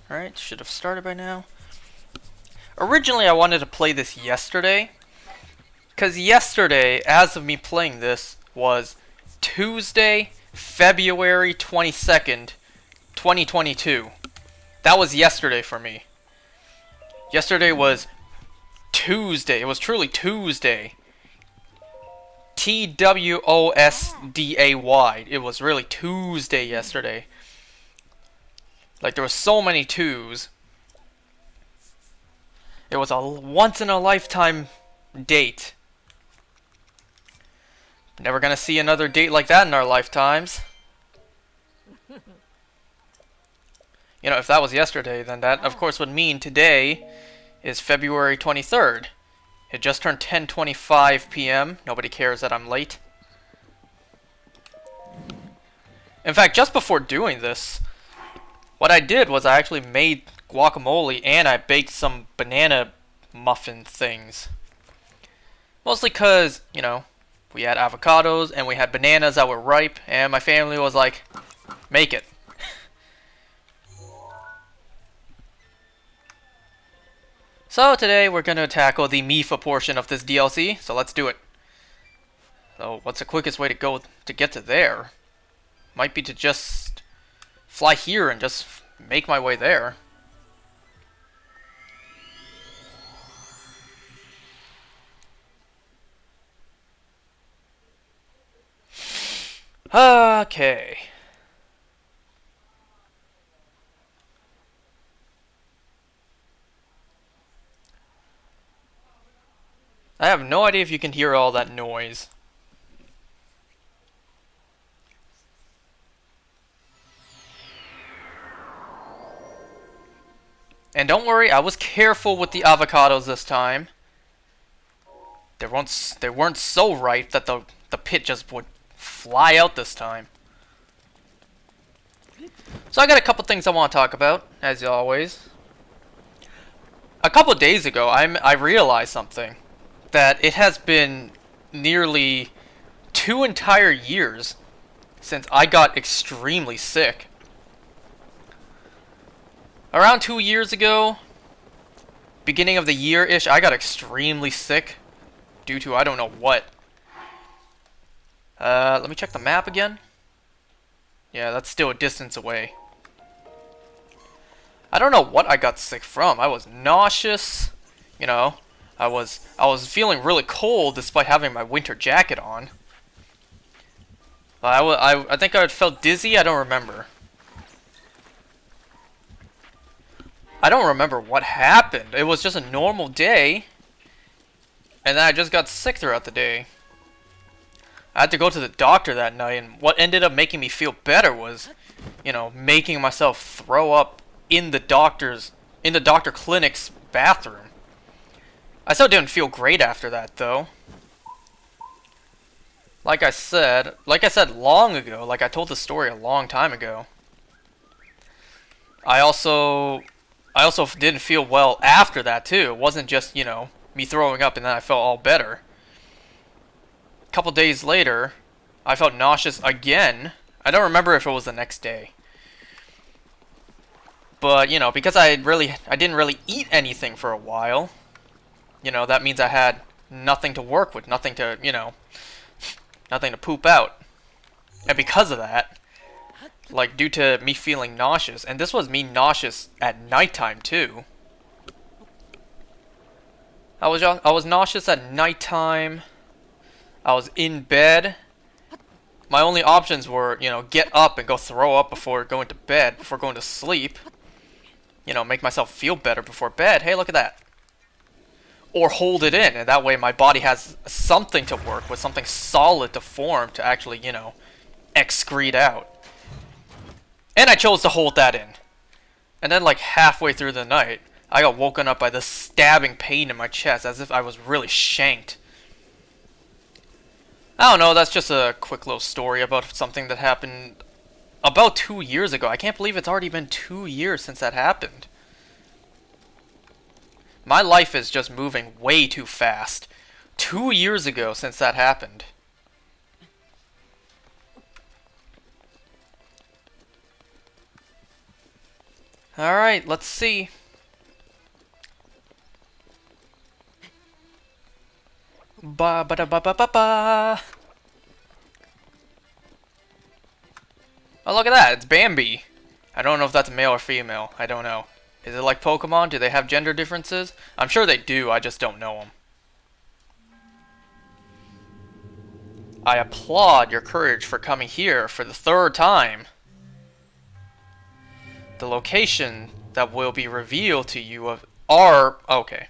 Alright, should have started by now. Originally, I wanted to play this yesterday, because yesterday, as of me playing this, was Tuesday, February 22nd, 2022. That was yesterday for me. Yesterday was Tuesday. It was truly Tuesday. Twosday. It was really Tuesday yesterday. Like, there were so many twos. It was a once-in-a-lifetime date. Never gonna see another date like that in our lifetimes. You know, if that was yesterday, then that, of course, would mean today is February 23rd. It just turned 10:25 p.m. Nobody cares that I'm late. In fact, just before doing this, what I did was I actually made guacamole and I baked some banana muffin things. Mostly because, you know, we had avocados and we had bananas that were ripe, and my family was like, make it. So today we're going to tackle the Mipha portion of this DLC, so let's do it. So what's the quickest way to go to get to there? Might be to just fly here and just make my way there. Okay. I have no idea if you can hear all that noise. And don't worry, I was careful with the avocados this time. They weren't so ripe that the pit just would fly out this time. So I got a couple things I want to talk about, as always. A couple days ago, I realized something. That it has been nearly 2 entire years since I got extremely sick. Around 2 years ago, beginning of the year-ish, I got extremely sick due to I don't know what. Let me check the map again. Yeah, that's still a distance away. I don't know what I got sick from. I was nauseous, you know. I was feeling really cold despite having my winter jacket on. I think I felt dizzy. I don't remember. I don't remember what happened. It was just a normal day, and then I just got sick throughout the day. I had to go to the doctor that night, and what ended up making me feel better was, you know, making myself throw up in the doctor clinic's bathroom. I still didn't feel great after that, though. Like I said long ago, like I told the story a long time ago. I also didn't feel well after that, too. It wasn't just, you know, me throwing up and then I felt all better. A couple days later, I felt nauseous again. I don't remember if it was the next day. But, you know, because I didn't really eat anything for a while. You know, that means I had nothing to work with, nothing to, you know, nothing to poop out. And because of that, like, due to me feeling nauseous, and this was me nauseous at nighttime, too. I was nauseous at nighttime. I was in bed. My only options were, you know, get up and go throw up before going to bed, before going to sleep. You know, make myself feel better before bed. Hey, look at that. Or hold it in, and that way my body has something to work with, something solid to form to actually, you know, excrete out. And I chose to hold that in. And then, like, halfway through the night, I got woken up by this stabbing pain in my chest, as if I was really shanked. I don't know, that's just a quick little story about something that happened about 2 years ago. I can't believe it's already been 2 years since that happened. My life is just moving way too fast. 2 years ago since that happened. Alright, let's see. Ba ba da ba ba ba ba. Oh, look at that. It's Bambi. I don't know if that's male or female. I don't know. Is it like Pokemon? Do they have gender differences? I'm sure they do. I just don't know them. I applaud your courage for coming here for the third time. The location that will be revealed to you are... Okay.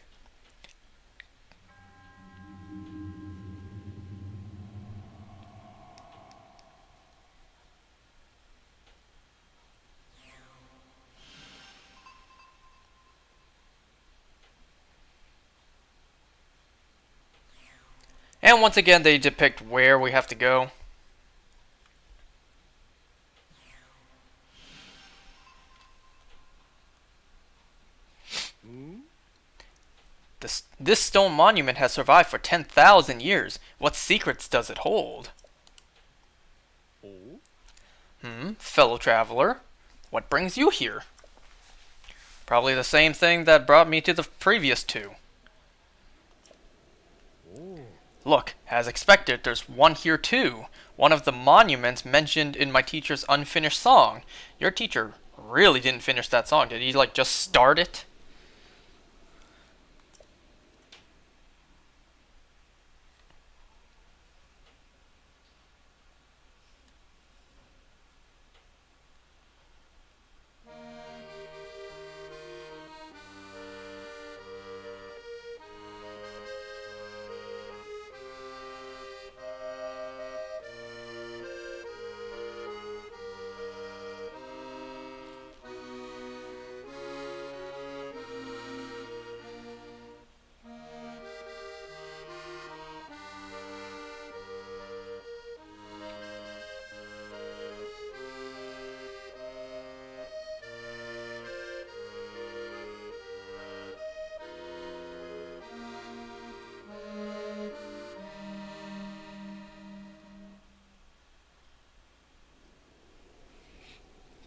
And once again, they depict where we have to go. This stone monument has survived for 10,000 years. What secrets does it hold? Fellow traveler, what brings you here? Probably the same thing that brought me to the previous two. Look, as expected, there's one here too. One of the monuments mentioned in my teacher's unfinished song. Your teacher really didn't finish that song. Did he, like, just start it?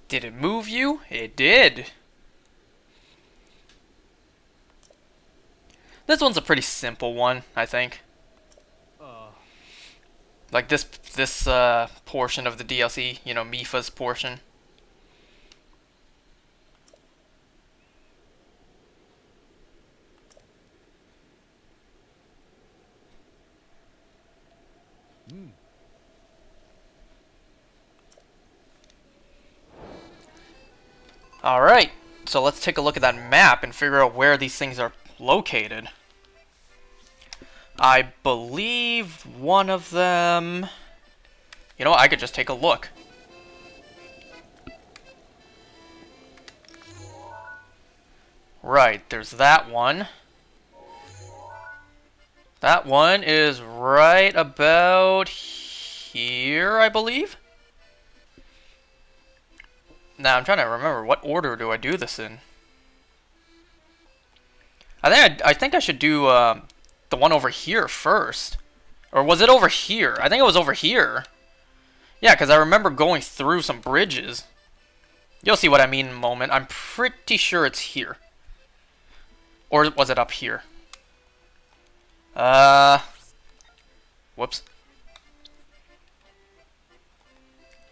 Did it move you? It did. This one's a pretty simple one, I think. Like this portion of the DLC, you know, Mipha's portion. Alright, so let's take a look at that map and figure out where these things are located. I believe one of them... You know what, I could just take a look. Right, there's that one. That one is right about here, I believe. Now, I'm trying to remember, what order do I do this in? I think I should do the one over here first. Or was it over here? I think it was over here. Yeah, because I remember going through some bridges. You'll see what I mean in a moment. I'm pretty sure it's here. Or was it up here? Whoops.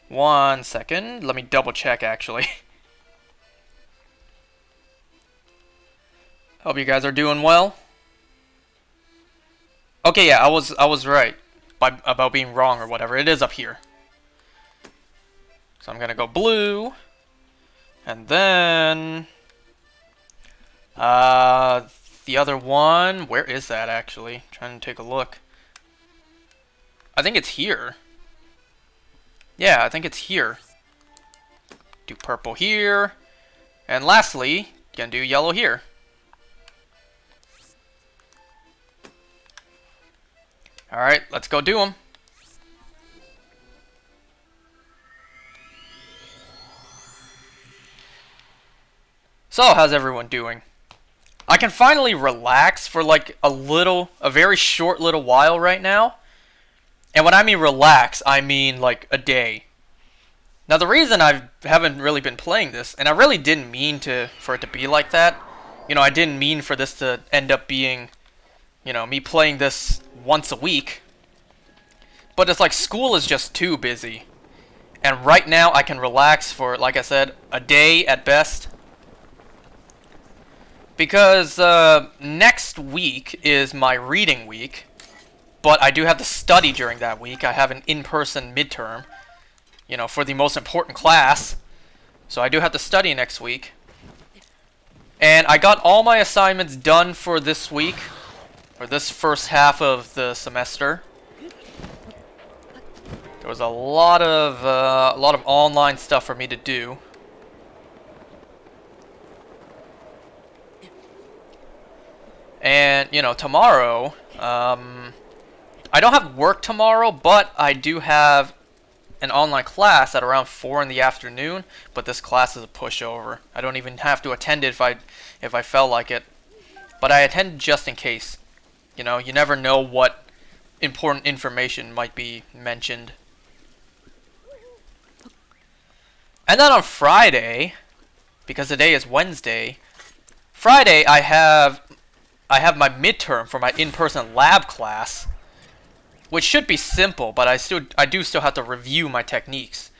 1 second. Let me double check, actually. Hope you guys are doing well. Okay, yeah, I was right about being wrong or whatever. It is up here. So I'm gonna go blue, and then the other one. Where is that actually? Trying to take a look. I think it's here. Yeah, I think it's here. Do purple here, and lastly, gonna do yellow here. Alright, let's go do them. So, how's everyone doing? I can finally relax for like a very short little while right now. And when I mean relax, I mean like a day. Now the reason I haven't really been playing this, and I really didn't mean for it to be like that. You know, I didn't mean for this to end up being, you know, me playing this once a week. But it's like school is just too busy. And right now I can relax for, like I said, a day at best. Because next week is my reading week. But I do have to study during that week. I have an in-person midterm, you know, for the most important class. So I do have to study next week. And I got all my assignments done for this week, or this first half of the semester. There was a lot of online stuff for me to do. And, you know, tomorrow, I don't have work tomorrow, but I do have an online class at around 4 in the afternoon, but this class is a pushover. I don't even have to attend it if I felt like it. But I attend just in case. You know, you never know what important information might be mentioned. And then on Friday, because today is Wednesday, Friday I have my midterm for my in-person lab class, which should be simple, but I do still have to review my techniques.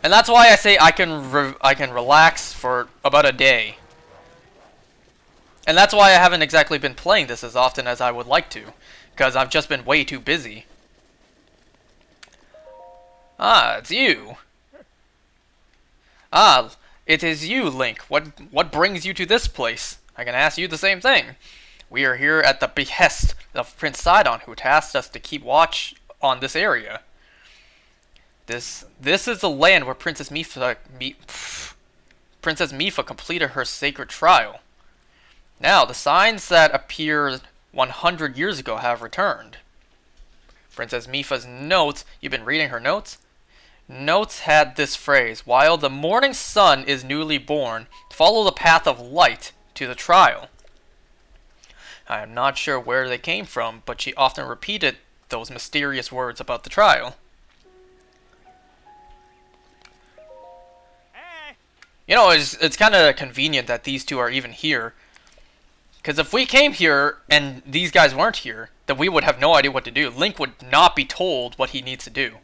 And that's why I say I can relax for about a day. And that's why I haven't exactly been playing this as often as I would like to, because I've just been way too busy. Ah, it's you. Ah, it is you, Link. What brings you to this place? I can ask you the same thing. We are here at the behest of Prince Sidon, who tasked us to keep watch on this area. This is the land where Princess Mipha completed her sacred trial. Now, the signs that appeared 100 years ago have returned. Princess Mipha's notes, you've been reading her notes? Notes had this phrase, while the morning sun is newly born, follow the path of light to the trial. I am not sure where they came from, but she often repeated those mysterious words about the trial. You know, it's kind of convenient that these two are even here. Because if we came here and these guys weren't here, then we would have no idea what to do. Link would not be told what he needs to do.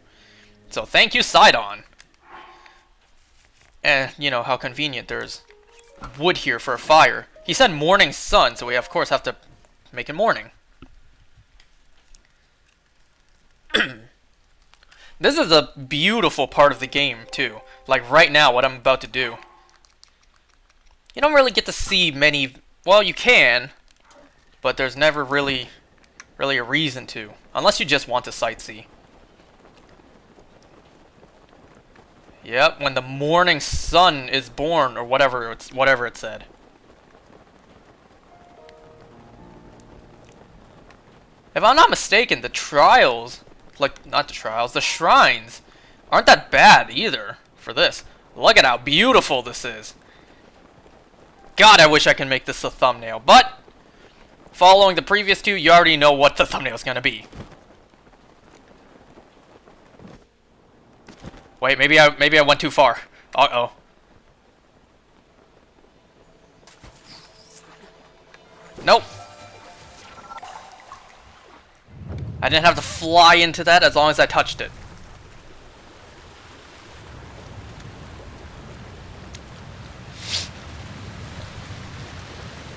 So thank you, Sidon. And, you know, how convenient there's wood here for a fire. He said morning sun, so we of course have to make it morning. This is a beautiful part of the game, too. Like right now, what I'm about to do. You don't really get to see many... Well, you can, but there's never really a reason to. Unless you just want to sightsee. Yep, when the morning sun is born, or whatever it said. If I'm not mistaken, the trials, the shrines, aren't that bad either for this. Look at how beautiful this is. God, I wish I could make this a thumbnail, but following the previous two, you already know what the thumbnail is gonna be. Wait, maybe I went too far. Uh-oh. Nope. I didn't have to fly into that as long as I touched it.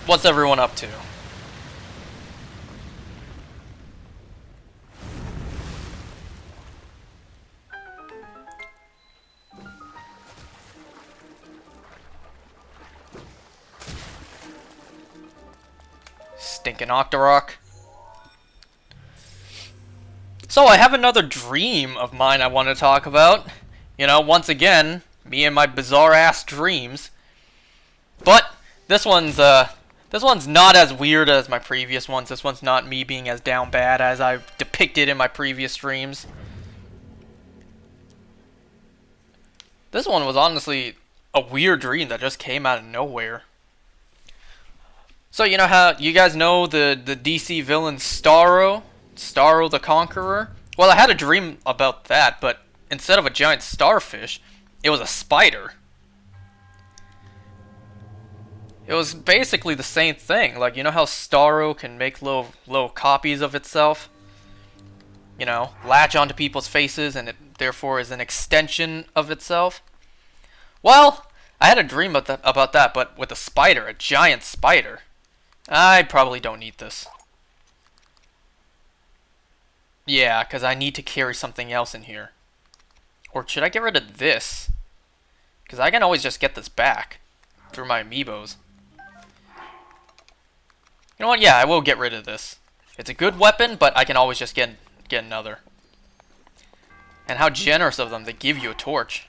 What's everyone up to? Stinking Octorok. So I have another dream of mine I want to talk about. You know, once again, me and my bizarre ass dreams. But this one's not as weird as my previous ones. This one's not me being as down bad as I depicted in my previous streams. This one was honestly a weird dream that just came out of nowhere. So you know how you guys know the DC villain Starro, Starro the Conqueror? Well, I had a dream about that, but instead of a giant starfish, it was a spider. It was basically the same thing. Like, you know how Starro can make little copies of itself? You know, latch onto people's faces and it therefore is an extension of itself? Well, I had a dream about that, but with a spider, a giant spider. I probably don't need this. Yeah, because I need to carry something else in here. Or should I get rid of this? Because I can always just get this back through my amiibos. You know what? Yeah, I will get rid of this. It's a good weapon, but I can always just get another. And how generous of them, they give you a torch.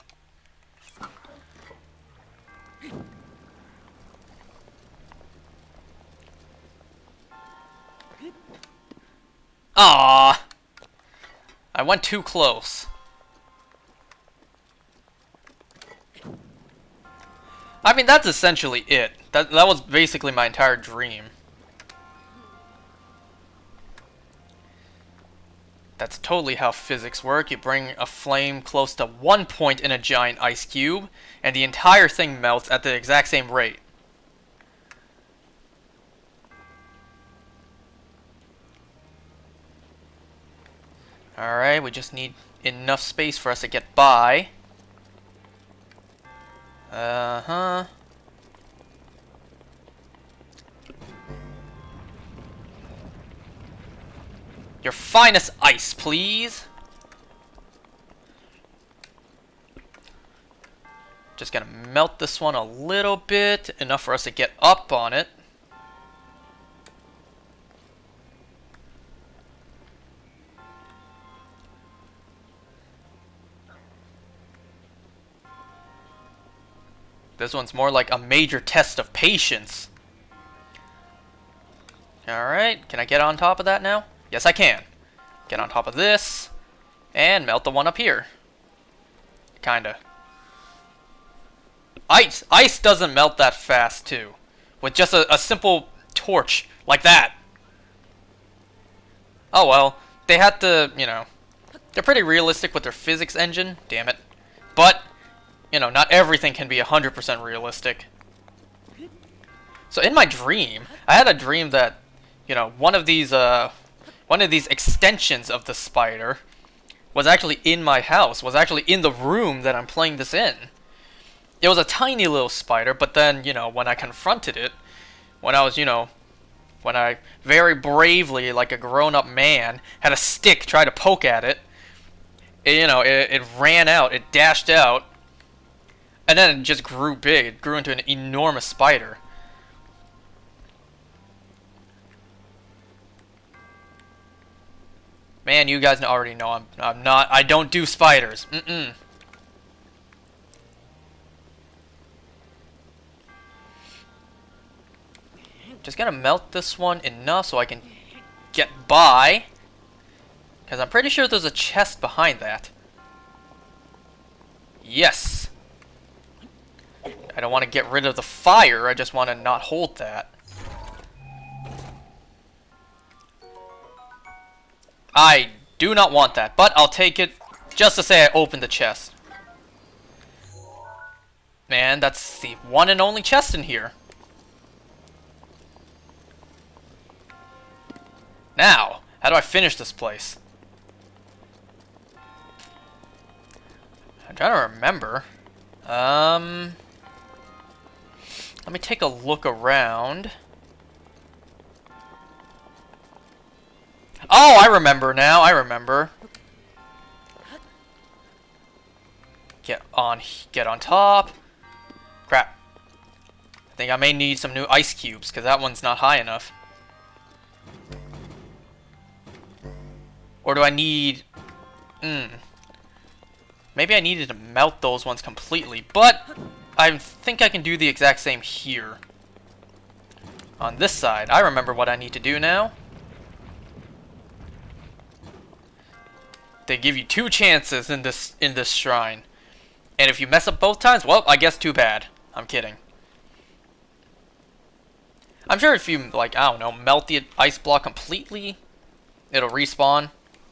Ah, I went too close. I mean, that's essentially it. That was basically my entire dream. That's totally how physics work. You bring a flame close to one point in a giant ice cube, and the entire thing melts at the exact same rate. Alright, we just need enough space for us to get by. Uh-huh. Your finest ice, please. Just gonna melt this one a little bit, enough for us to get up on it. This one's more like a major test of patience. Alright, can I get on top of that now? Yes, I can. Get on top of this, and melt the one up here. Kinda. Ice doesn't melt that fast, too. With just a simple torch, like that. Oh well, they had to, you know, they're pretty realistic with their physics engine, damn it. But, you know, not everything can be 100% realistic. So in my dream, I had a dream that, you know, one of these extensions of the spider was actually in my house, was actually in the room that I'm playing this in. It was a tiny little spider, but then, you know, when I confronted it, when I was, you know, when I very bravely, like a grown-up man, had a stick try to poke at it, you know, it ran out, it dashed out, and then it just grew big. It grew into an enormous spider. Man, you guys already know I don't do spiders. Just gonna melt this one enough so I can get by. Because I'm pretty sure there's a chest behind that. Yes. I don't want to get rid of the fire, I just want to not hold that. I do not want that, but I'll take it just to say I opened the chest. Man, that's the one and only chest in here. Now, how do I finish this place? I'm trying to remember. Let me take a look around. Oh, I remember now. I remember. Get on top. Crap. I think I may need some new ice cubes because that one's not high enough. Or do I need... Maybe I needed to melt those ones completely, but I think I can do the exact same here. On this side, I remember what I need to do now. They give you 2 chances in this shrine. And if you mess up both times, well, I guess too bad. I'm kidding. I'm sure if you, like, I don't know, melt the ice block completely, it'll respawn.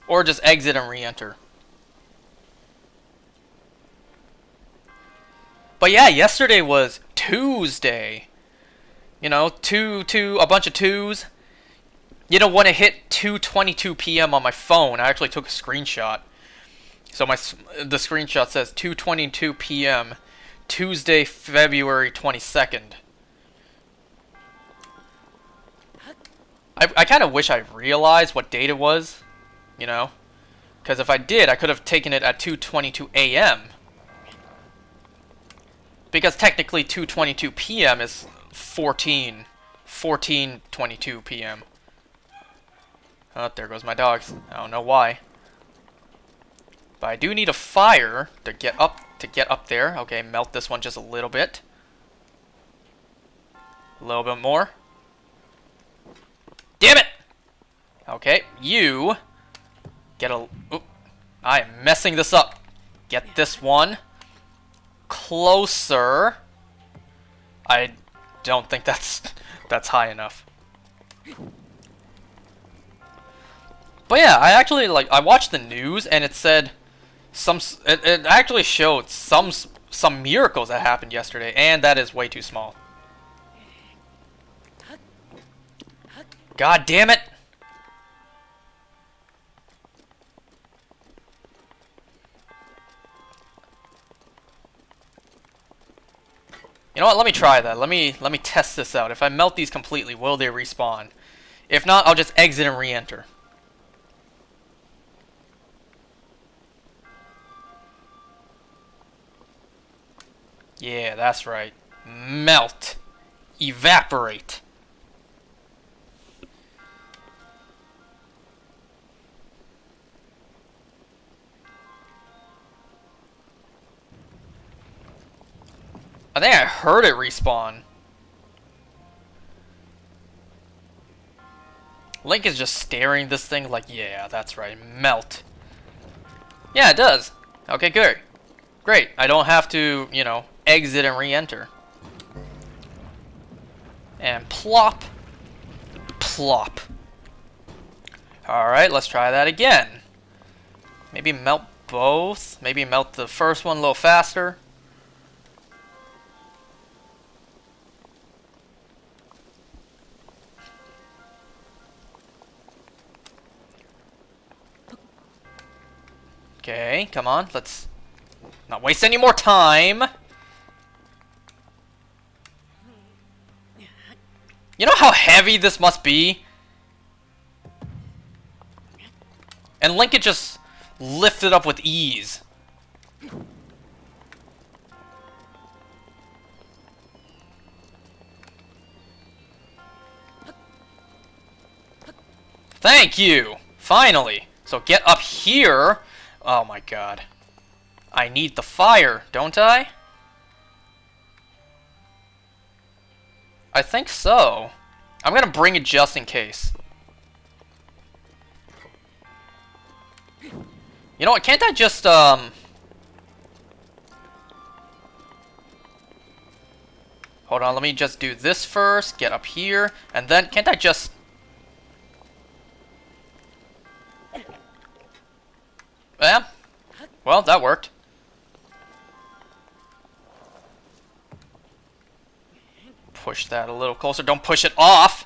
Or just exit and re-enter. But yeah, yesterday was Tuesday. You know, a bunch of twos. You know, when it hit 2:22 p.m. on my phone, I actually took a screenshot. So the screenshot says 2:22 p.m. Tuesday, February 22nd. I kind of wish I realized what date it was, you know? Because if I did, I could have taken it at 2:22 a.m. Because technically 2:22 p.m. is 14:22 p.m. Oh, there goes my dogs. I don't know why. But I do need a fire to get up there. Okay, melt this one just a little bit. A little bit more. Damn it! Okay, you get a... Oop, I am messing this up. Get this one closer. I don't think that's high enough. But yeah, I actually I watched the news and it said it actually showed some miracles that happened yesterday, and that is way too small. God damn it! You know what? Let me try that. Let me test this out. If I melt these completely, will they respawn? If not, I'll just exit and re-enter. Yeah, that's right. Melt. Evaporate. I think I heard it respawn. Link is just staring this thing like, yeah, that's right, melt. Yeah, it does. Okay, good. Great. I don't have to, you know, exit and re-enter. And plop. Plop. Alright, let's try that again. Maybe melt both. Maybe melt the first one a little faster. Okay, come on, let's not waste any more time. You know how heavy this must be? And Link could just lift it up with ease. Thank you! Finally! So get up here. Oh my god. I need the fire, don't I? I think so. I'm gonna bring it just in case. You know what, can't I just, Hold on, let me just do this first, get up here, and then, can't I just... Yeah. Well, that worked. Push that a little closer. Don't push it off!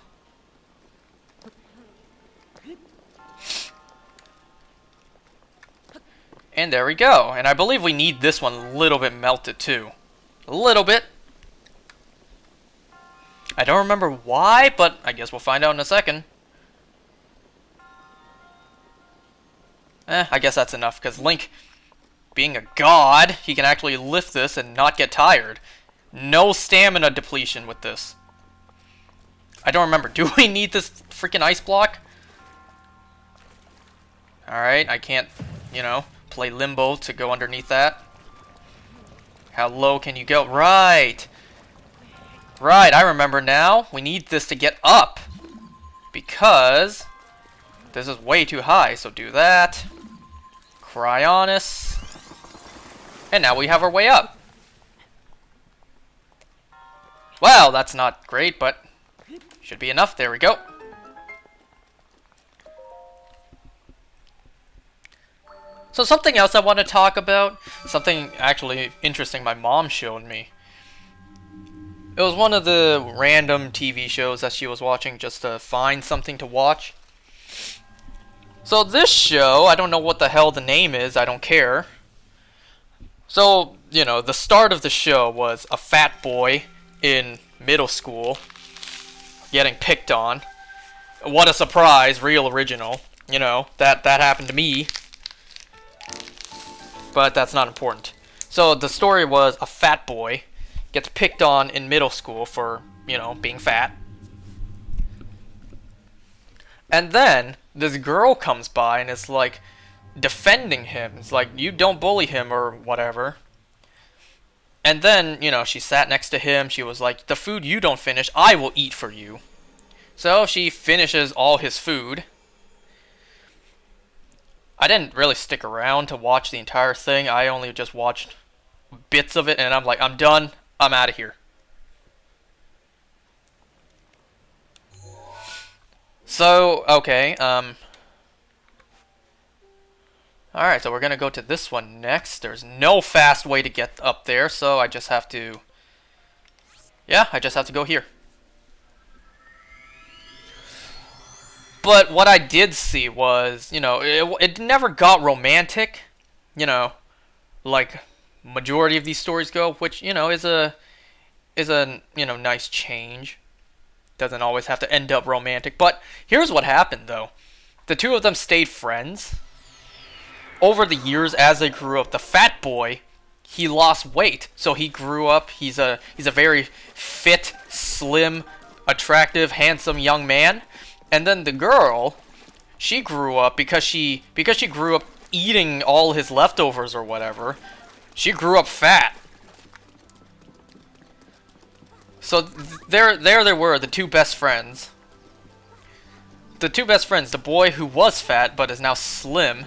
And there we go. And I believe we need this one a little bit melted too. A little bit. I don't remember why, but I guess we'll find out in a second. I guess that's enough, because Link, being a god, he can actually lift this and not get tired. No stamina depletion with this. I don't remember. Do we need this freaking ice block? Alright, I can't, you know, play limbo to go underneath that. How low can you go? Right! Right, I remember now. We need this to get up. Because this is way too high, so do that. Cryonis. And now we have our way up. Well, that's not great, but Should be enough. There we go. So something else I want to talk about, something actually interesting my mom showed me. It was one of the random TV shows that she was watching just to find something to watch. So this show, I don't know what the hell the name is, I don't care. So, you know, the start of the show was a fat boy in middle school getting picked on. What a surprise, real original. You know, that happened to me. But that's not important. So the story was a fat boy gets picked on in middle school for, you know, being fat. And then this girl comes by and is like defending him. It's like, you don't bully him or whatever. And then, you know, she sat next to him. She was like, the food you don't finish, I will eat for you. So she finishes all his food. I didn't really stick around to watch the entire thing. I only just watched bits of it, and I'm like, I'm done. I'm out of here. So, okay, alright, so we're gonna go to this one next. There's no fast way to get up there, so I just have to... Yeah, I just have to go here. But what I did see was, you know, it never got romantic, you know, like majority of these stories go, which, you know, is a you know, nice change. Doesn't always have to end up romantic. But here's what happened, though. The two of them stayed friends. Over the years, as they grew up, the fat boy, he lost weight. So he grew up, he's a very fit, slim, attractive, handsome young man. And then the girl, she grew up because she grew up eating all his leftovers or whatever. She grew up fat. So there they were, the two best friends. The two best friends, the boy who was fat but is now slim,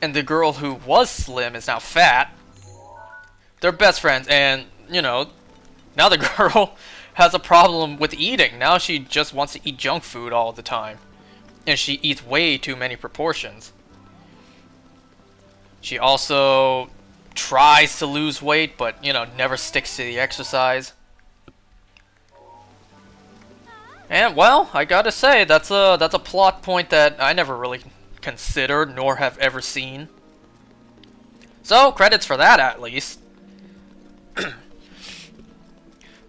and the girl who was slim is now fat. They're best friends, and, you know, now the girl has a problem with eating. Now she just wants to eat junk food all the time. And she eats way too many proportions. She also tries to lose weight, but, you know, never sticks to the exercise. And, well, I gotta say, that's a plot point that I never really considered, nor have ever seen. So, credits for that, at least.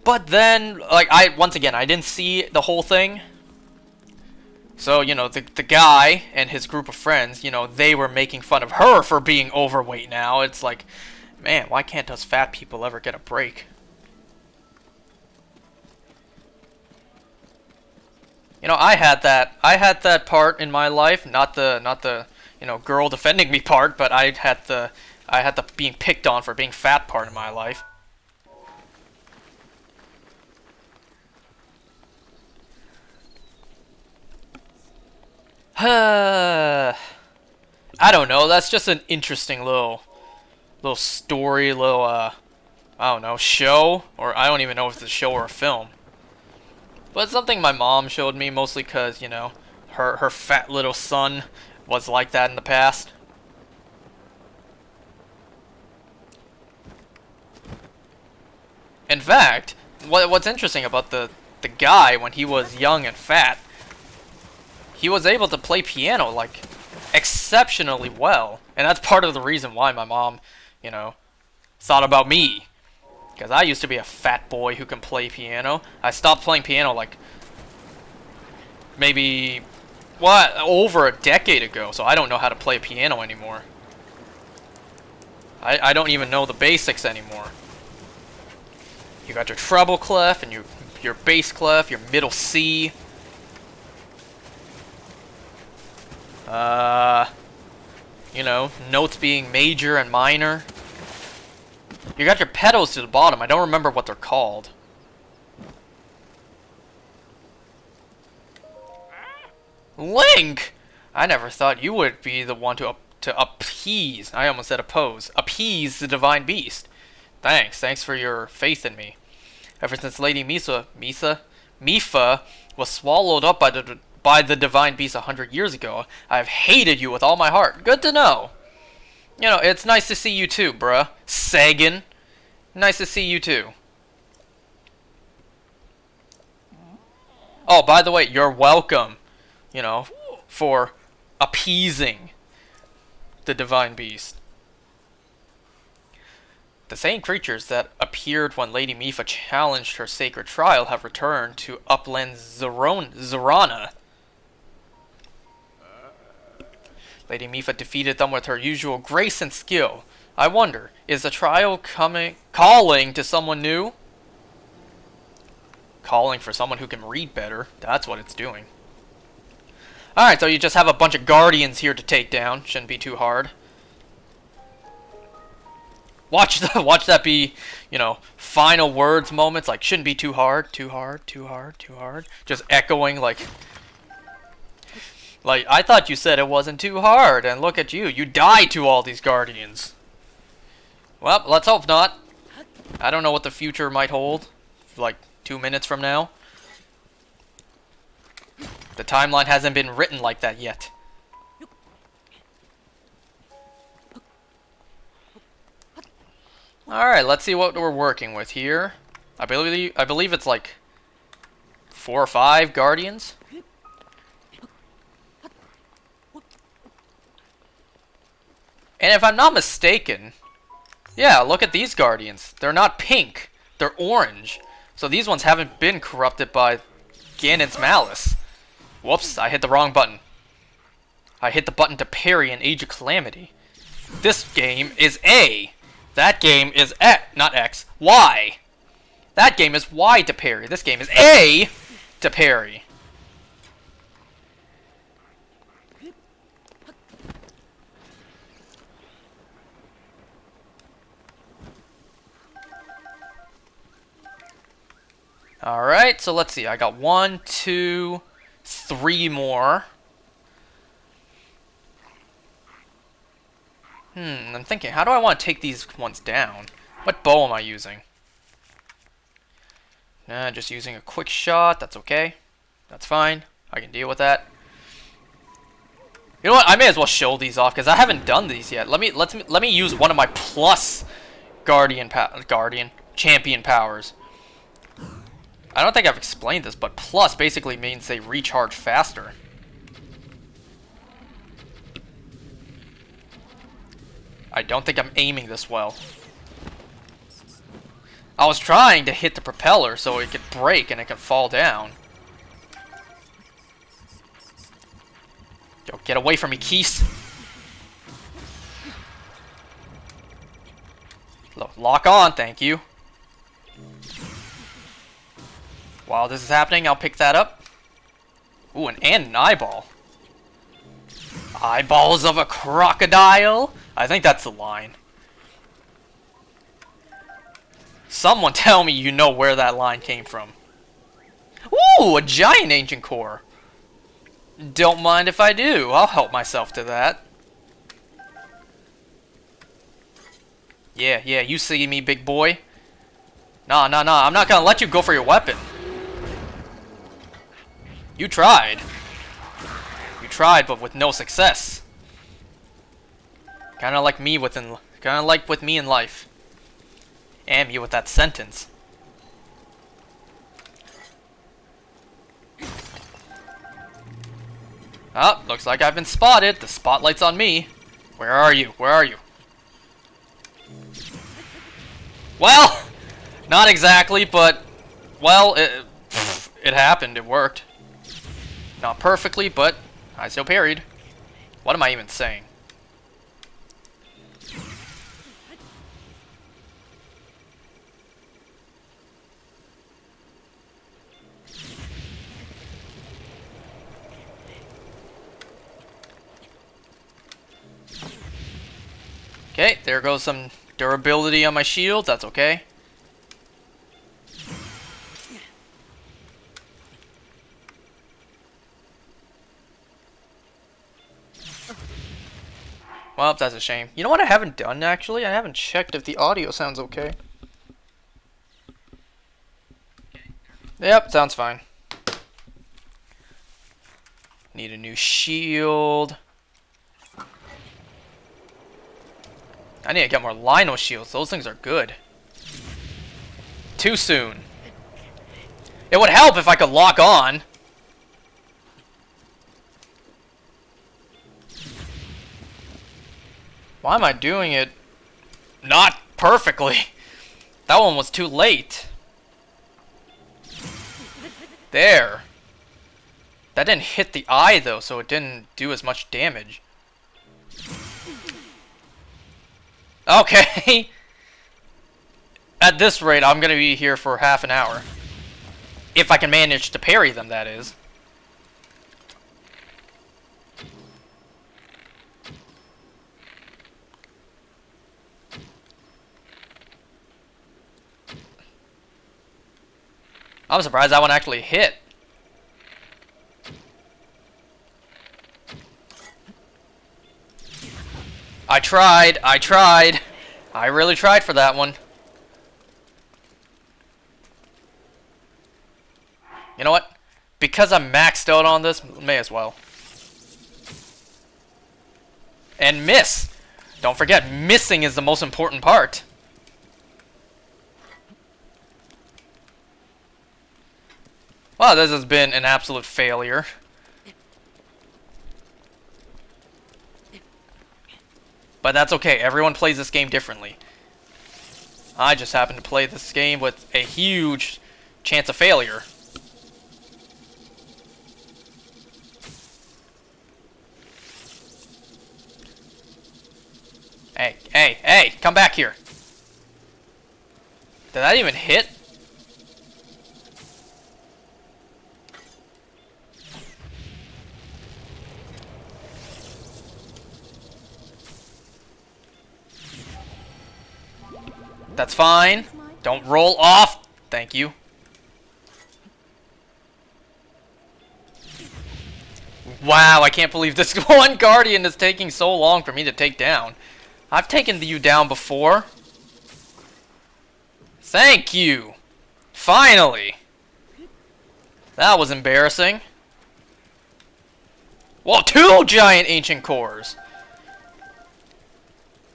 But then, like, once again, I didn't see the whole thing. So, you know, the guy and his group of friends, you know, they were making fun of her for being overweight now. It's like, man, why can't us fat people ever get a break? You know, I had that part in my life, not the you know, girl defending me part, but I had the being picked on for being fat part in my life. I don't know, that's just an interesting little story, I don't know, show, or I don't even know if it's a show or a film. But it's something my mom showed me, mostly because, you know, her fat little son was like that in the past. In fact, what's interesting about the guy when he was young and fat, he was able to play piano, like, exceptionally well. And that's part of the reason why my mom, you know, thought about me. Because I used to be a fat boy who can play piano. I stopped playing piano, like, maybe, what, over a decade ago. So I don't know how to play piano anymore. I don't even know the basics anymore. You got your treble clef and your bass clef, your middle C. You know, notes being major and minor. You got your pedals to the bottom. I don't remember what they're called. Link! I never thought you would be the one to appease. I almost said oppose. Appease the divine beast. Thanks for your faith in me. Ever since Lady Mipha was swallowed up by the divine beast 100 years ago. I have hated you with all my heart. Good to know. You know, it's nice to see you too, bruh. Sagan. Nice to see you too. Oh, by the way, you're welcome. You know, for appeasing the divine beast. The same creatures that appeared when Lady Mipha challenged her sacred trial have returned to upland Zorana. Lady Mipha defeated them with her usual grace and skill. I wonder, is the trial calling to someone new? Calling for someone who can read better. That's what it's doing. Alright, so you just have a bunch of guardians here to take down. Shouldn't be too hard. Watch that be, you know, final words moments, like, shouldn't be too hard, too hard, too hard, too hard. Just echoing, like, I thought you said it wasn't too hard, and look at you. You died to all these guardians. Well, let's hope not. I don't know what the future might hold, like, 2 minutes from now. The timeline hasn't been written like that yet. Alright, let's see what we're working with here. I believe it's like 4 or 5 guardians. And if I'm not mistaken, yeah, look at these guardians. They're not pink, they're orange. So these ones haven't been corrupted by Ganon's malice. Whoops, I hit the wrong button. I hit the button to parry an Age of Calamity. This game is A. That game is X, not X, Y. That game is Y to parry. This game is A to parry. Alright, so let's see. I got 1, 2, 3 more. I'm thinking, how do I want to take these ones down? What bow am I using? Just using a quick shot. That's okay. That's fine. I can deal with that. You know what? I may as well show these off because I haven't done these yet. Let me use one of my plus champion powers. I don't think I've explained this, but plus basically means they recharge faster. I don't think I'm aiming this well. I was trying to hit the propeller so it could break and it could fall down. Yo, get away from me, Keese. Lock on, thank you. While this is happening, I'll pick that up. Ooh, and an eyeball. Eyeballs of a crocodile? I think that's the line. Someone tell me you know where that line came from. Ooh, a giant ancient core. Don't mind if I do. I'll help myself to that. Yeah, you see me, big boy. Nah, I'm not gonna let you go for your weapon. You tried. You tried, but with no success. Kinda like with me in life. And you with that sentence. Oh, looks like I've been spotted. The spotlight's on me. Where are you? Where are you? Well, not exactly, but, well, it happened. It worked. Not perfectly, but I still parried. What am I even saying? Okay, there goes some durability on my shield. That's okay. Well, that's a shame. You know what I haven't done, actually? I haven't checked if the audio sounds okay. Yep, sounds fine. Need a new shield. I need to get more Lino shields. Those things are good. Too soon. It would help if I could lock on. Why am I doing it not perfectly? That one was too late. There. That didn't hit the eye though, so it didn't do as much damage. Okay. At this rate, I'm gonna be here for half an hour. If I can manage to parry them, that is. I'm surprised that one actually hit. I tried. I really tried for that one. You know what? Because I'm maxed out on this, may as well. And miss! Don't forget, missing is the most important part. Well, this has been an absolute failure. But that's okay, everyone plays this game differently. I just happen to play this game with a huge chance of failure. Hey, come back here. Did that even hit? That's fine. Don't roll off. Thank you. Wow, I can't believe this one Guardian is taking so long for me to take down. I've taken you down before. Thank you. Finally. That was embarrassing. Well, 2 giant ancient cores.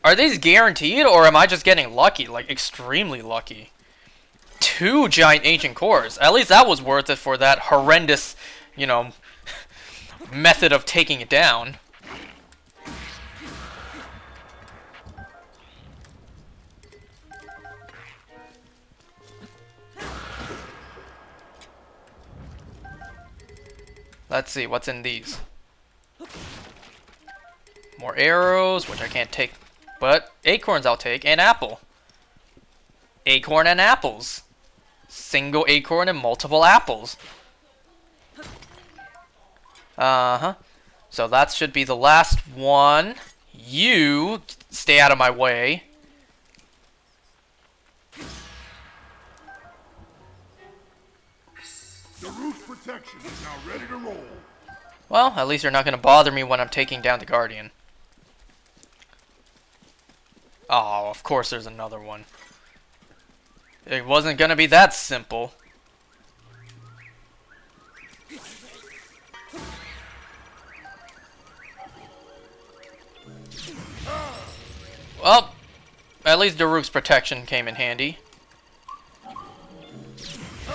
Are these guaranteed, or am I just getting lucky? Like, extremely lucky. 2 giant ancient cores. At least that was worth it for that horrendous, you know, method of taking it down. Let's see, what's in these? More arrows, which I can't take. But acorns I'll take, and apple. Acorn and apples. Single acorn and multiple apples. So that should be the last one. You stay out of my way. The roof's protection is now ready to roll. Well, at least you're not going to bother me when I'm taking down the Guardian. Oh, of course there's another one. It wasn't going to be that simple. Well, at least Daruk's protection came in handy.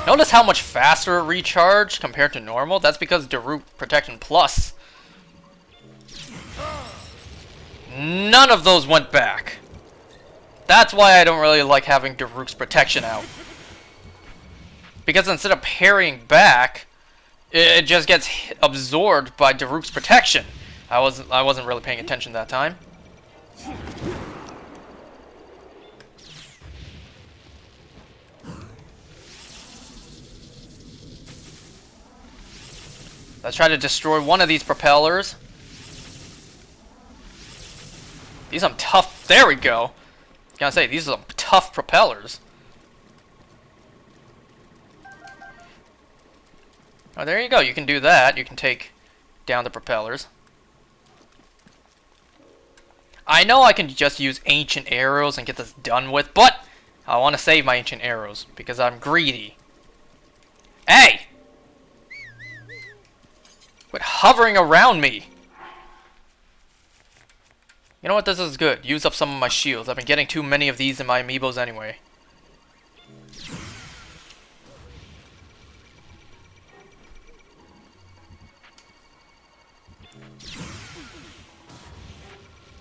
Notice how much faster it recharged compared to normal? That's because Daruk Protection Plus. None of those went back. That's why I don't really like having Daruk's protection out. Because instead of parrying back, it just gets absorbed by Daruk's protection. I wasn't really paying attention that time. Let's try to destroy one of these propellers. These are some tough. There we go. Gotta say, these are some tough propellers. Oh, there you go. You can do that. You can take down the propellers. I know I can just use ancient arrows and get this done with, but I want to save my ancient arrows because I'm greedy. Hey! Quit hovering around me! You know what? This is good. Use up some of my shields. I've been getting too many of these in my amiibos anyway.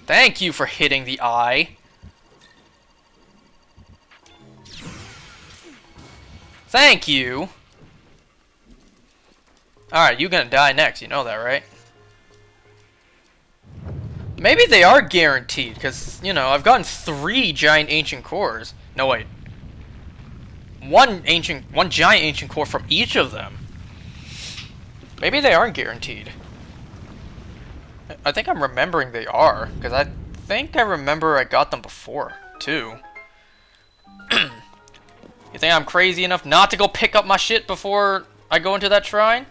Thank you for hitting the eye. Thank you. Alright, you're gonna die next. You know that, right? Maybe they are guaranteed, because, you know, I've gotten 3 giant ancient cores. No, wait. One giant ancient core from each of them. Maybe they aren't guaranteed. I think I'm remembering they are, because I think I remember I got them before, too. You think I'm crazy enough not to go pick up my shit before I go into that shrine?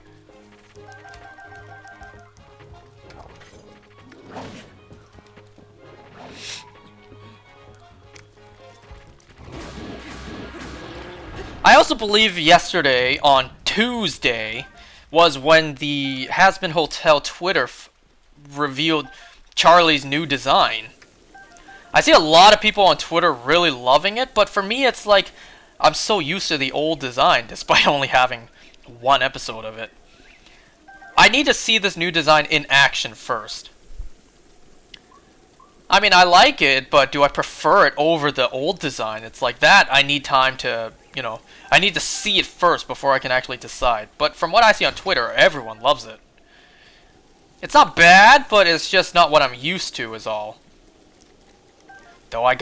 I also believe yesterday, on Tuesday, was when the Has-Been Hotel Twitter revealed Charlie's new design. I see a lot of people on Twitter really loving it, but for me it's like, I'm so used to the old design despite only having 1 episode of it. I need to see this new design in action first. I mean, I like it, but do I prefer it over the old design? It's like that, I need time to, you know, I need to see it first before I can actually decide. But from what I see on Twitter, everyone loves it. It's not bad, but it's just not what I'm used to is all. Though I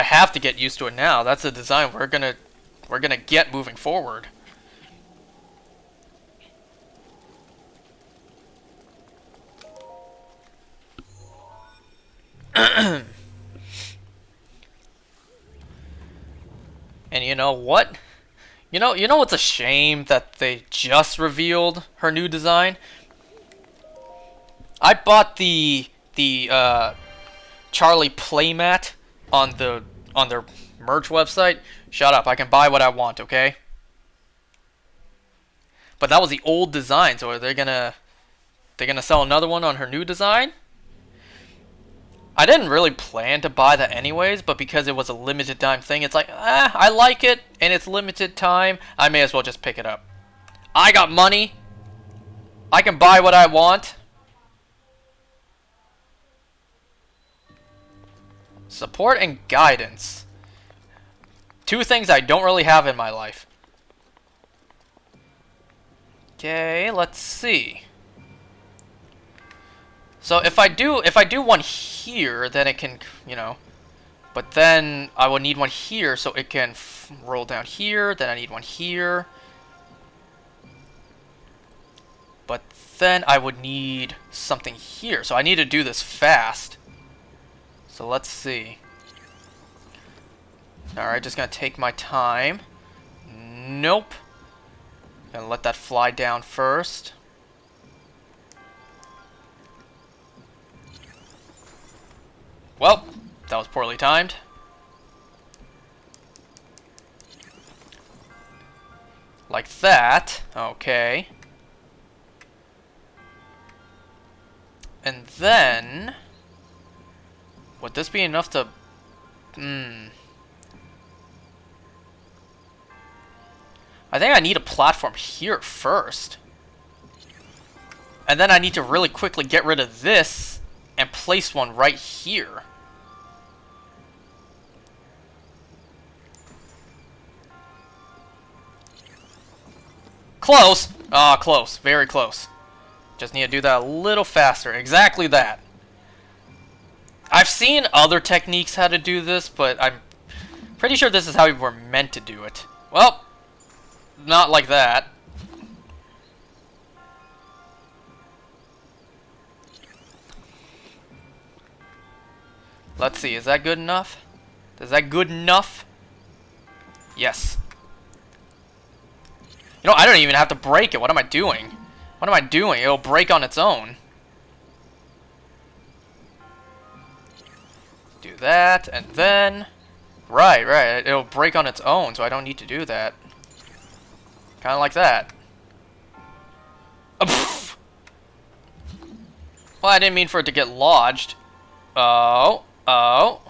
have to get used to it now. That's the design we're gonna get moving forward. And you know what? You know what's a shame that they just revealed her new design? I bought the Charlie playmat on their merch website. Shut up, I can buy what I want, okay? But that was the old design, so are they gonna sell another one on her new design? I didn't really plan to buy that anyways, but because it was a limited time thing, it's like, I like it, and it's limited time, I may as well just pick it up. I got money. I can buy what I want. Support and guidance. 2 things I don't really have in my life. Okay, let's see. So if I do one here, then it can, you know, but then I will need one here so it can roll down here, then I need one here. But then I would need something here, so I need to do this fast. So let's see. Alright, just gonna take my time. Nope. Gonna let that fly down first. Well, that was poorly timed. Like that. Okay. And then... would this be enough to... I think I need a platform here first. And then I need to really quickly get rid of this and place one right here. Close! Ah, close. Very close. Just need to do that a little faster. Exactly that. I've seen other techniques how to do this, but I'm pretty sure this is how we were meant to do it. Well, not like that. Let's see, is that good enough? Is that good enough? Yes. You know, I don't even have to break it. What am I doing? What am I doing? It'll break on its own. Do that, and then... Right. It'll break on its own, so I don't need to do that. Kind of like that. Well, I didn't mean for it to get lodged. Oh, oh.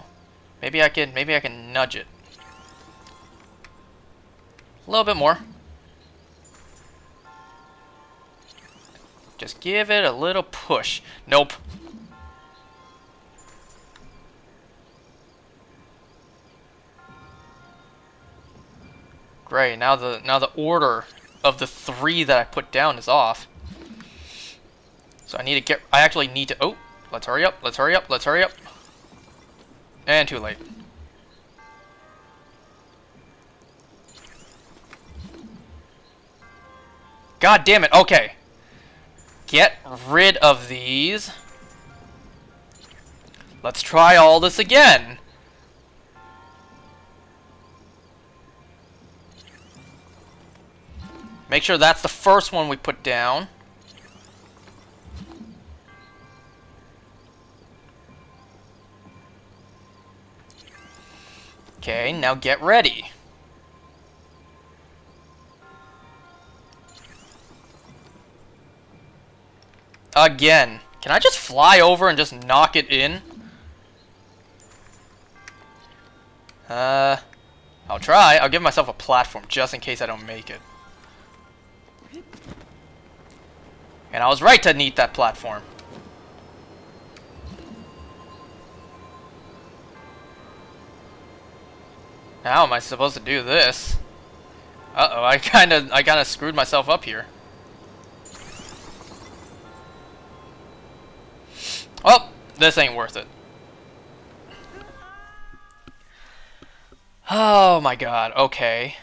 Maybe I can nudge it. A little bit more. Just give it a little push. Nope. Great. Now the order of the 3 that I put down is off. So I actually need to oh, let's hurry up. Let's hurry up. Let's hurry up. And too late. God damn it. Okay. Get rid of these. Let's try all this again. Make sure that's the first one we put down. Okay, now get ready. Again. Can I just fly over and just knock it in? I'll try. I'll give myself a platform just in case I don't make it. And I was right to need that platform. How am I supposed to do this? Uh-oh, I kinda screwed myself up here. Oh, this ain't worth it. Oh my god, okay.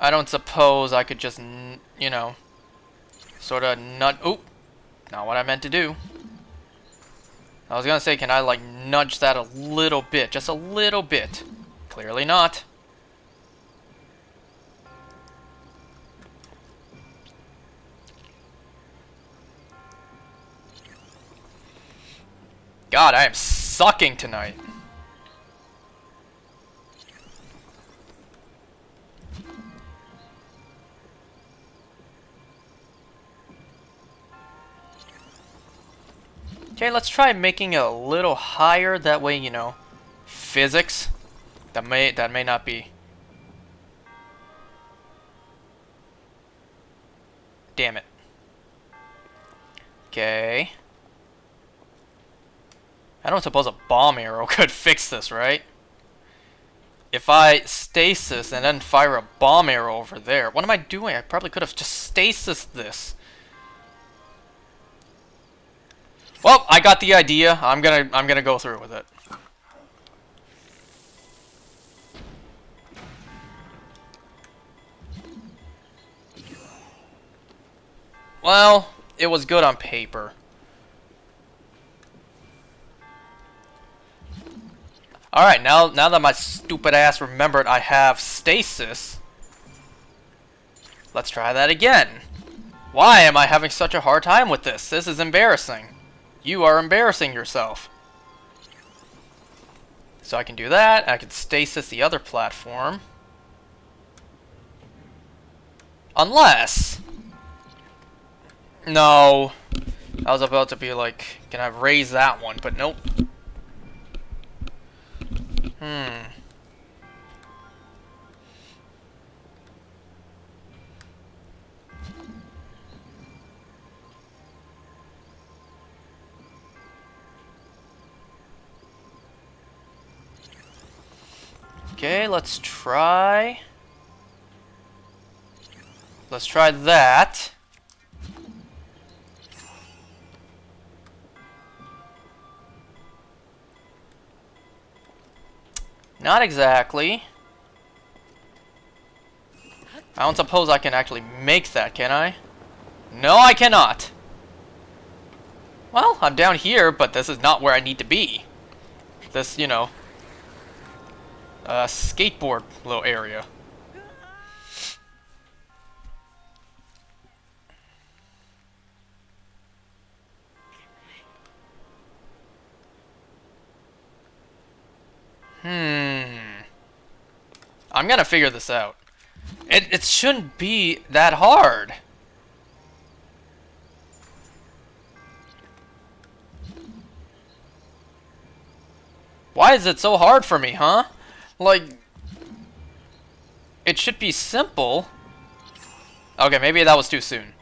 I don't suppose I could just, you know, sort of nut. Oop, not what I meant to do. I was gonna say, can I like nudge that a little bit, just a little bit? Clearly not. God, I am sucking tonight. Okay, let's try making it a little higher. That way, you know, physics. That may not be. Damn it. Okay. I don't suppose a bomb arrow could fix this, right? If I stasis and then fire a bomb arrow over there, what am I doing? I probably could have just stasis this. Well, I got the idea. I'm gonna go through with it. Well, it was good on paper. Alright, now that my stupid ass remembered I have stasis, let's try that again. Why am I having such a hard time with this? This is embarrassing. You are embarrassing yourself. So I can do that. I can stasis the other platform. Unless... No. I was about to be like, can I raise that one? But nope. Okay, let's try. Let's try that. Not exactly. I don't suppose I can actually make that, can I? No, I cannot. Well, I'm down here, but this is not where I need to be. This, you know, skateboard little area. I'm gonna figure this out. It shouldn't be that hard. Why is it so hard for me, huh? Like, it should be simple. Okay, maybe that was too soon.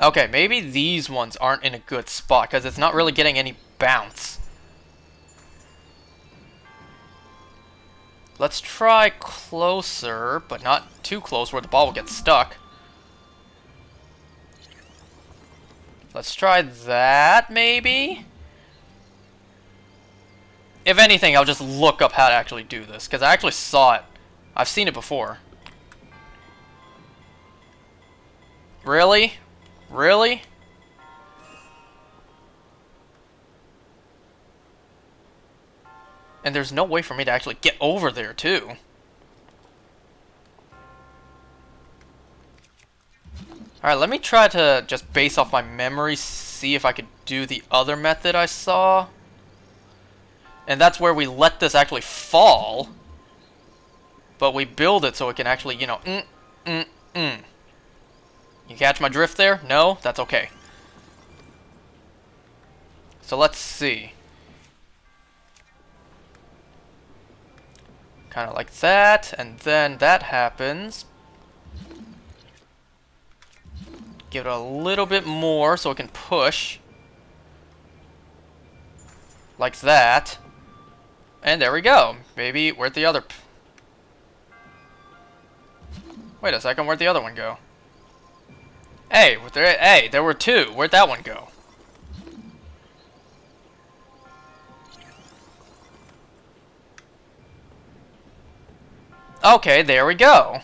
Okay, maybe these ones aren't in a good spot, because it's not really getting any bounce. Let's try closer, but not too close where the ball will get stuck. Let's try that, maybe? If anything, I'll just look up how to actually do this, because I actually saw it. I've seen it before. Really? Really? And there's no way for me to actually get over there, too. Alright, let me try to just base off my memory, see if I could do the other method I saw. And that's where we let this actually fall. But we build it so it can actually, you know, You catch my drift there? No? That's okay. So let's see. Kind of like that, and then that happens. Give it a little bit more so it can push. Like that. And there we go. Maybe, where'd the other... Wait a second, where'd the other one go? Hey, there were two. Where'd that one go? Okay, there we go.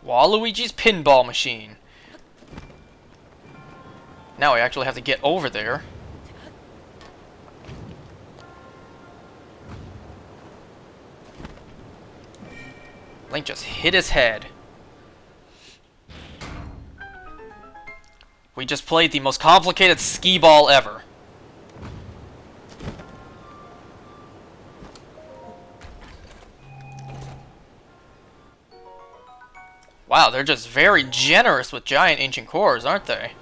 Waluigi's pinball machine. Now we actually have to get over there. Link just hit his head. We just played the most complicated skee ball ever. Wow, they're just very generous with giant ancient cores, aren't they?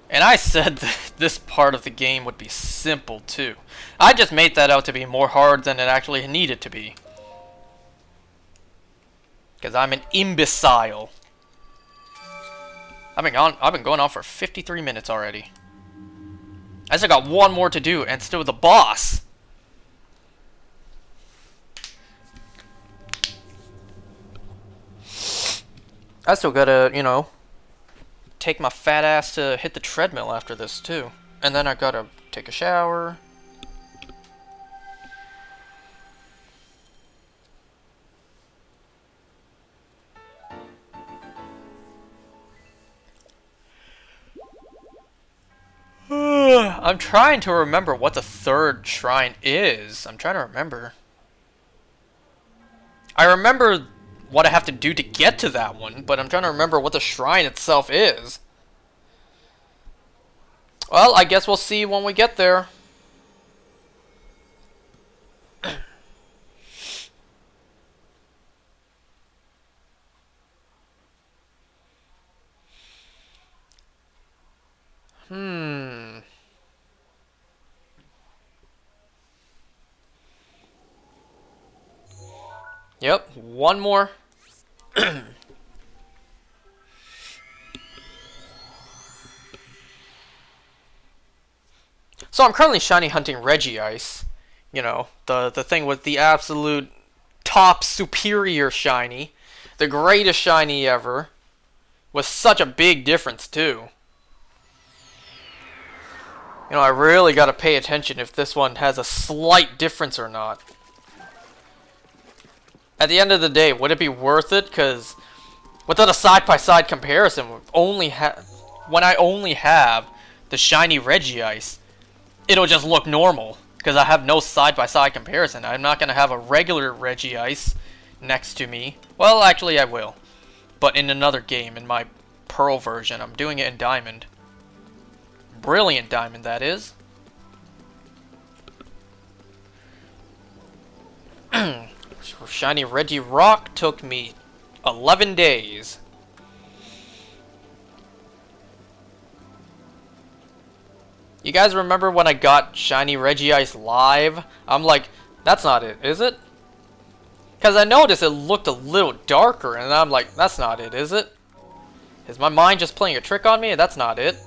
And I said that this part of the game would be simple, too. I just made that out to be more hard than it actually needed to be. Because I'm an imbecile. I've been going on for 53 minutes already. I still got one more to do, and still the boss. I still gotta, you know, take my fat ass to hit the treadmill after this, too. And then I gotta take a shower. I'm trying to remember what the third shrine is. I'm trying to remember. I remember what I have to do to get to that one, but I'm trying to remember what the shrine itself is. Well, I guess we'll see when we get there. Yep, one more. So I'm currently shiny hunting Regice. You know, the thing with the absolute top superior shiny. The greatest shiny ever. With such a big difference, too. You know, I really gotta pay attention if this one has a slight difference or not. At the end of the day, would it be worth it? Because without a side-by-side comparison, when I only have the shiny Regice, it'll just look normal. Because I have no side-by-side comparison. I'm not going to have a regular Regice next to me. Well, actually I will. But in another game, in my Pearl version. I'm doing it in Diamond. Brilliant Diamond, that is. Shiny Regirock took me 11 days. You guys remember when I got Shiny Regice live? I'm like, that's not it, is it? Because I noticed it looked a little darker, and I'm like, that's not it, is it? Is my mind just playing a trick on me? That's not it.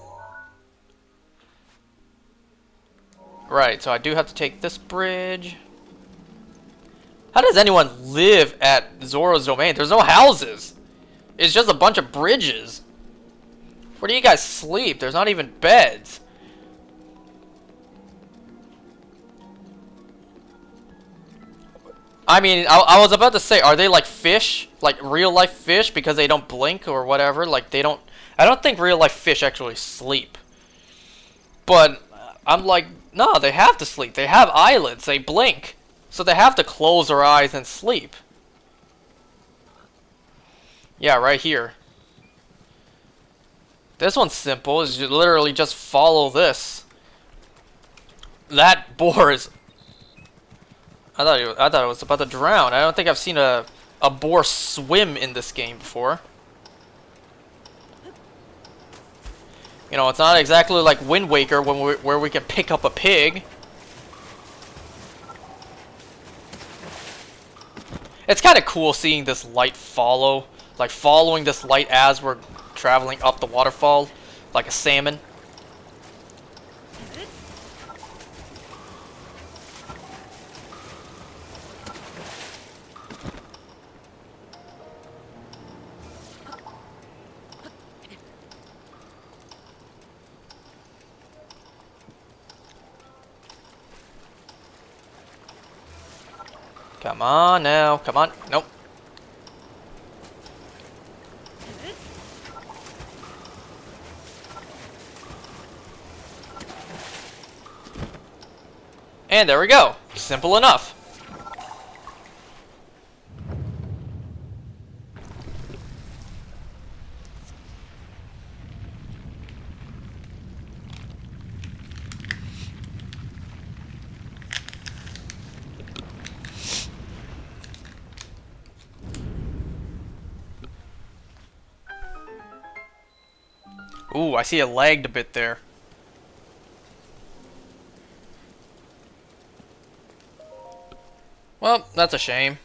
Right, so I do have to take this bridge. How does anyone live at Zora's Domain? There's no houses. It's just a bunch of bridges. Where do you guys sleep? There's not even beds. I mean, I was about to say, are they like fish? Like real life fish because they don't blink or whatever? Like they don't... I don't think real life fish actually sleep. But I'm like, no, they have to sleep. They have eyelids. They blink. So they have to close their eyes and sleep. Yeah, right here. This one's simple. Is you literally just follow this. That boar is... I thought it was about to drown. I don't think I've seen a boar swim in this game before. You know, it's not exactly like Wind Waker where we can pick up a pig. It's kind of cool seeing this light follow, like following this light as we're traveling up the waterfall, like a salmon. Come on now, come on. Nope. And there we go. Simple enough. Ooh, I see it lagged a bit there. Well, that's a shame.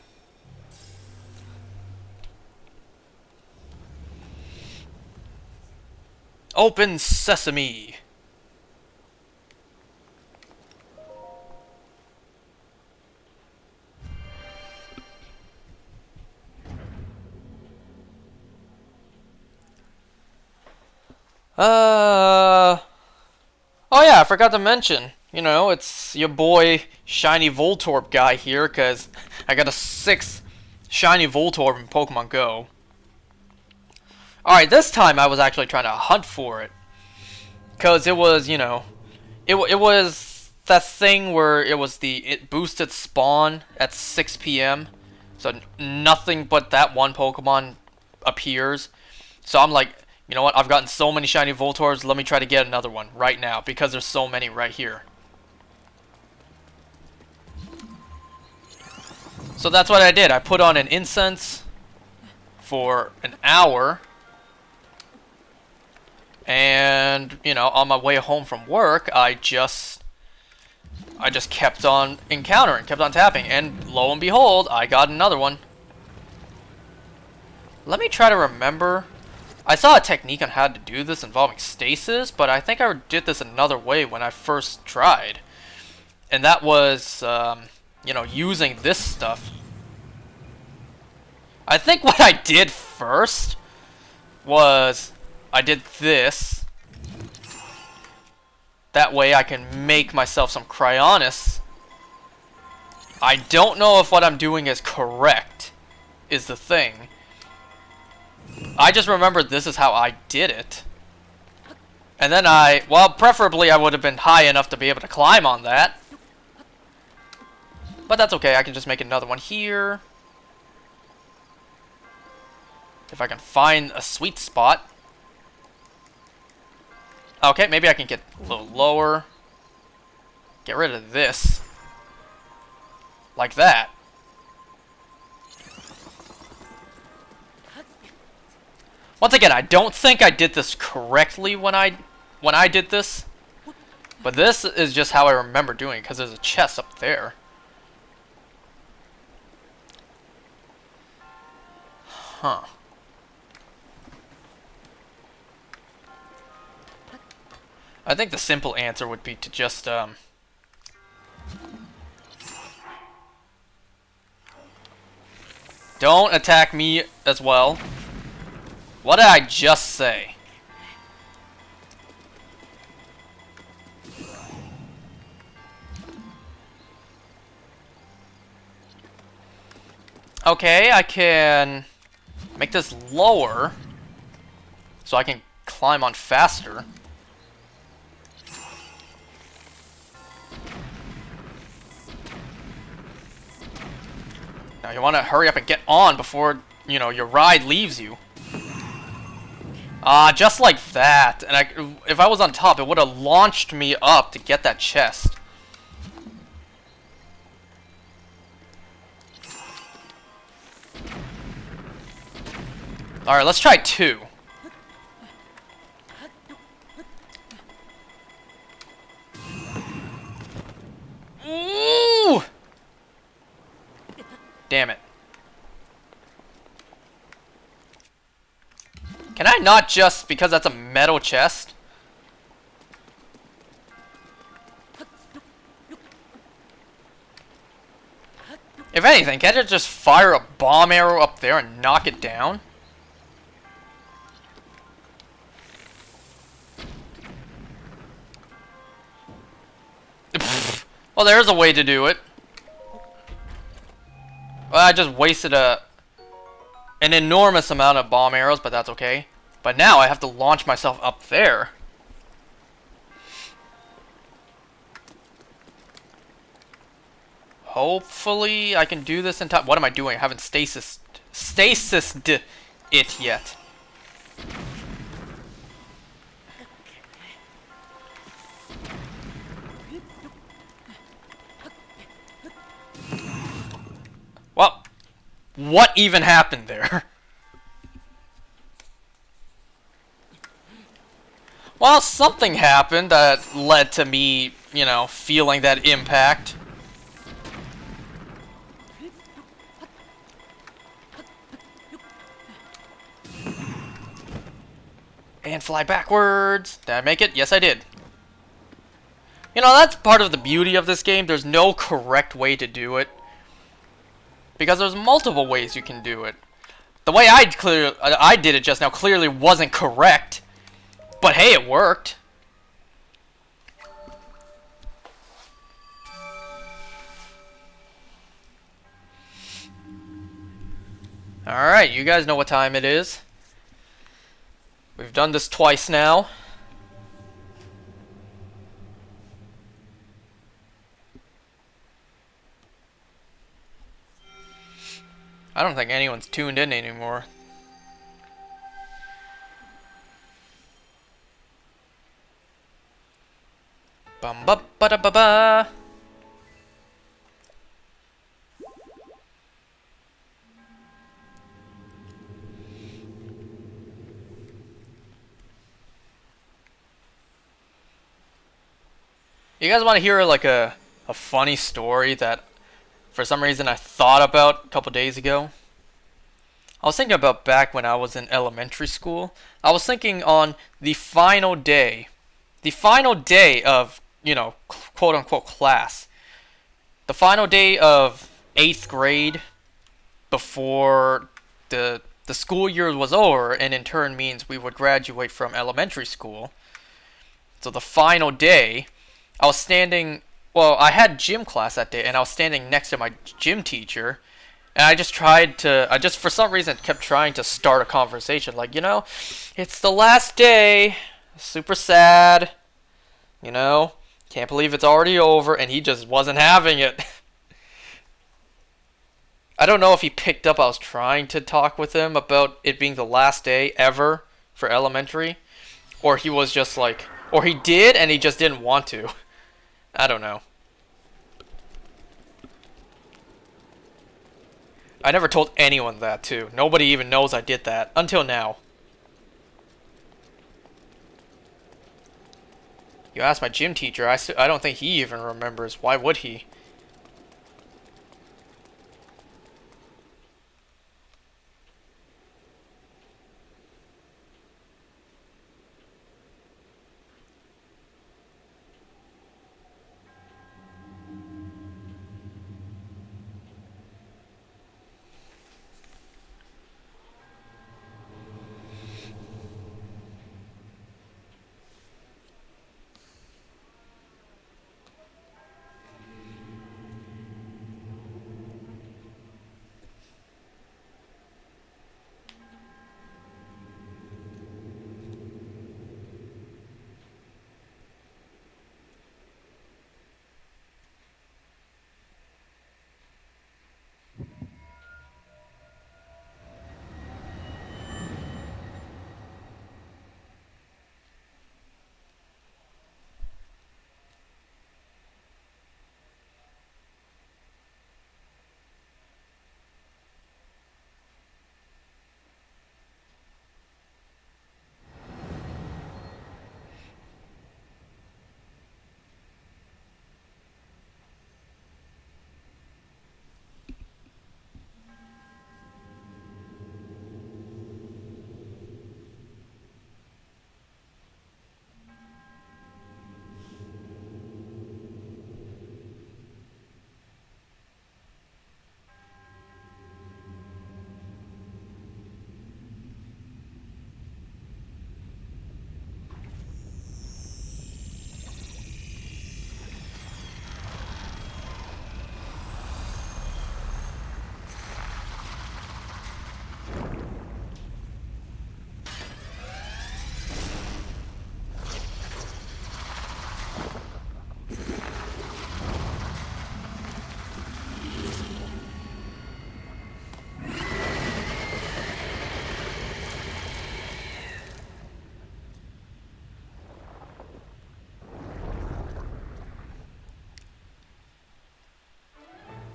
Open sesame. Oh yeah, I forgot to mention. You know, it's your boy Shiny Voltorb guy here, because I got a 6th Shiny Voltorb in Pokemon Go. Alright, this time I was actually trying to hunt for it. Because it was, you know, it was that thing where it boosted spawn at 6 p.m. So nothing but that one Pokemon appears. So I'm like, you know what, I've gotten so many Shiny Voltorbs, let me try to get another one right now, because there's so many right here. So that's what I did. I put on an incense for an hour. And, you know, on my way home from work, I just kept on encountering, kept on tapping, and lo and behold, I got another one. Let me try to remember. I saw a technique on how to do this involving stasis, but I think I did this another way when I first tried. And that was, you know, using this stuff. I think what I did first was I did this. That way I can make myself some Cryonis. I don't know if what I'm doing is correct, is the thing. I just remember this is how I did it. And then well, preferably I would have been high enough to be able to climb on that. But that's okay, I can just make another one here. If I can find a sweet spot. Okay, maybe I can get a little lower. Get rid of this. Like that. Once again, I don't think I did this correctly when I did this. But this is just how I remember doing it, because there's a chest up there. Huh. I think the simple answer would be to just, don't attack me as well. What did I just say? Okay, I can make this lower so I can climb on faster. Now you want to hurry up and get on before, you know, your ride leaves you. Just like that. And if I was on top, it would have launched me up to get that chest. Alright, let's try 2. Ooh! Damn it. Can I not just, because that's a metal chest? If anything, can't I just fire a bomb arrow up there and knock it down? Well, there's a way to do it. Well, I just wasted an enormous amount of bomb arrows, but that's okay. But now I have to launch myself up there. Hopefully I can do this in time. What am I doing? I haven't stasised it yet. Well, what even happened there? Well, something happened that led to me, you know, feeling that impact. And fly backwards. Did I make it? Yes, I did. You know, that's part of the beauty of this game. There's no correct way to do it. Because there's multiple ways you can do it. The way I did it just now clearly wasn't correct. But hey, it worked. Alright, you guys know what time it is. We've done this twice now. I don't think anyone's tuned in anymore. Bum ba ba da ba ba. You guys want to hear like a funny story that for some reason I thought about a couple days ago? I was thinking about back when I was in elementary school. I was thinking on the final day of, you know, quote unquote class. The final day of 8th grade before the school year was over, and in turn means we would graduate from elementary school. So the final day, I was standing, well, I had gym class that day, and I was standing next to my gym teacher, and I just for some reason kept trying to start a conversation, like, you know, it's the last day, Super sad. You know? Can't believe it's already over, and he just wasn't having it. I don't know if he picked up I was trying to talk with him about it being the last day ever for elementary. Or he was just like... Or he did, and he just didn't want to. I don't know. I never told anyone that, too. Nobody even knows I did that. Until now. You ask my gym teacher, I don't think he even remembers. Why would he?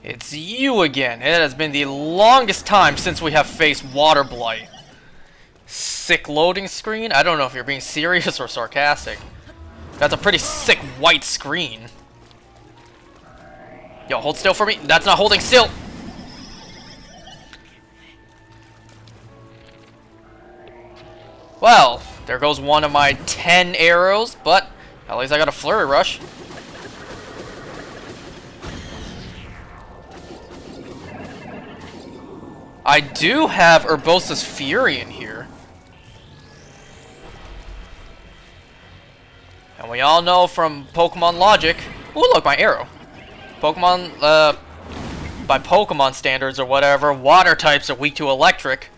It's you again. It has been the longest time since we have faced water blight. Sick loading screen? I don't know if you're being serious or sarcastic. That's a pretty sick white screen. Yo, hold still for me. That's not holding still. Well, there goes one of my 10 arrows, but at least I got a flurry rush. I do have Urbosa's Fury in here. And we all know from Pokemon logic... Ooh, look, my arrow. Pokemon, by Pokemon standards or whatever, water types are weak to electric.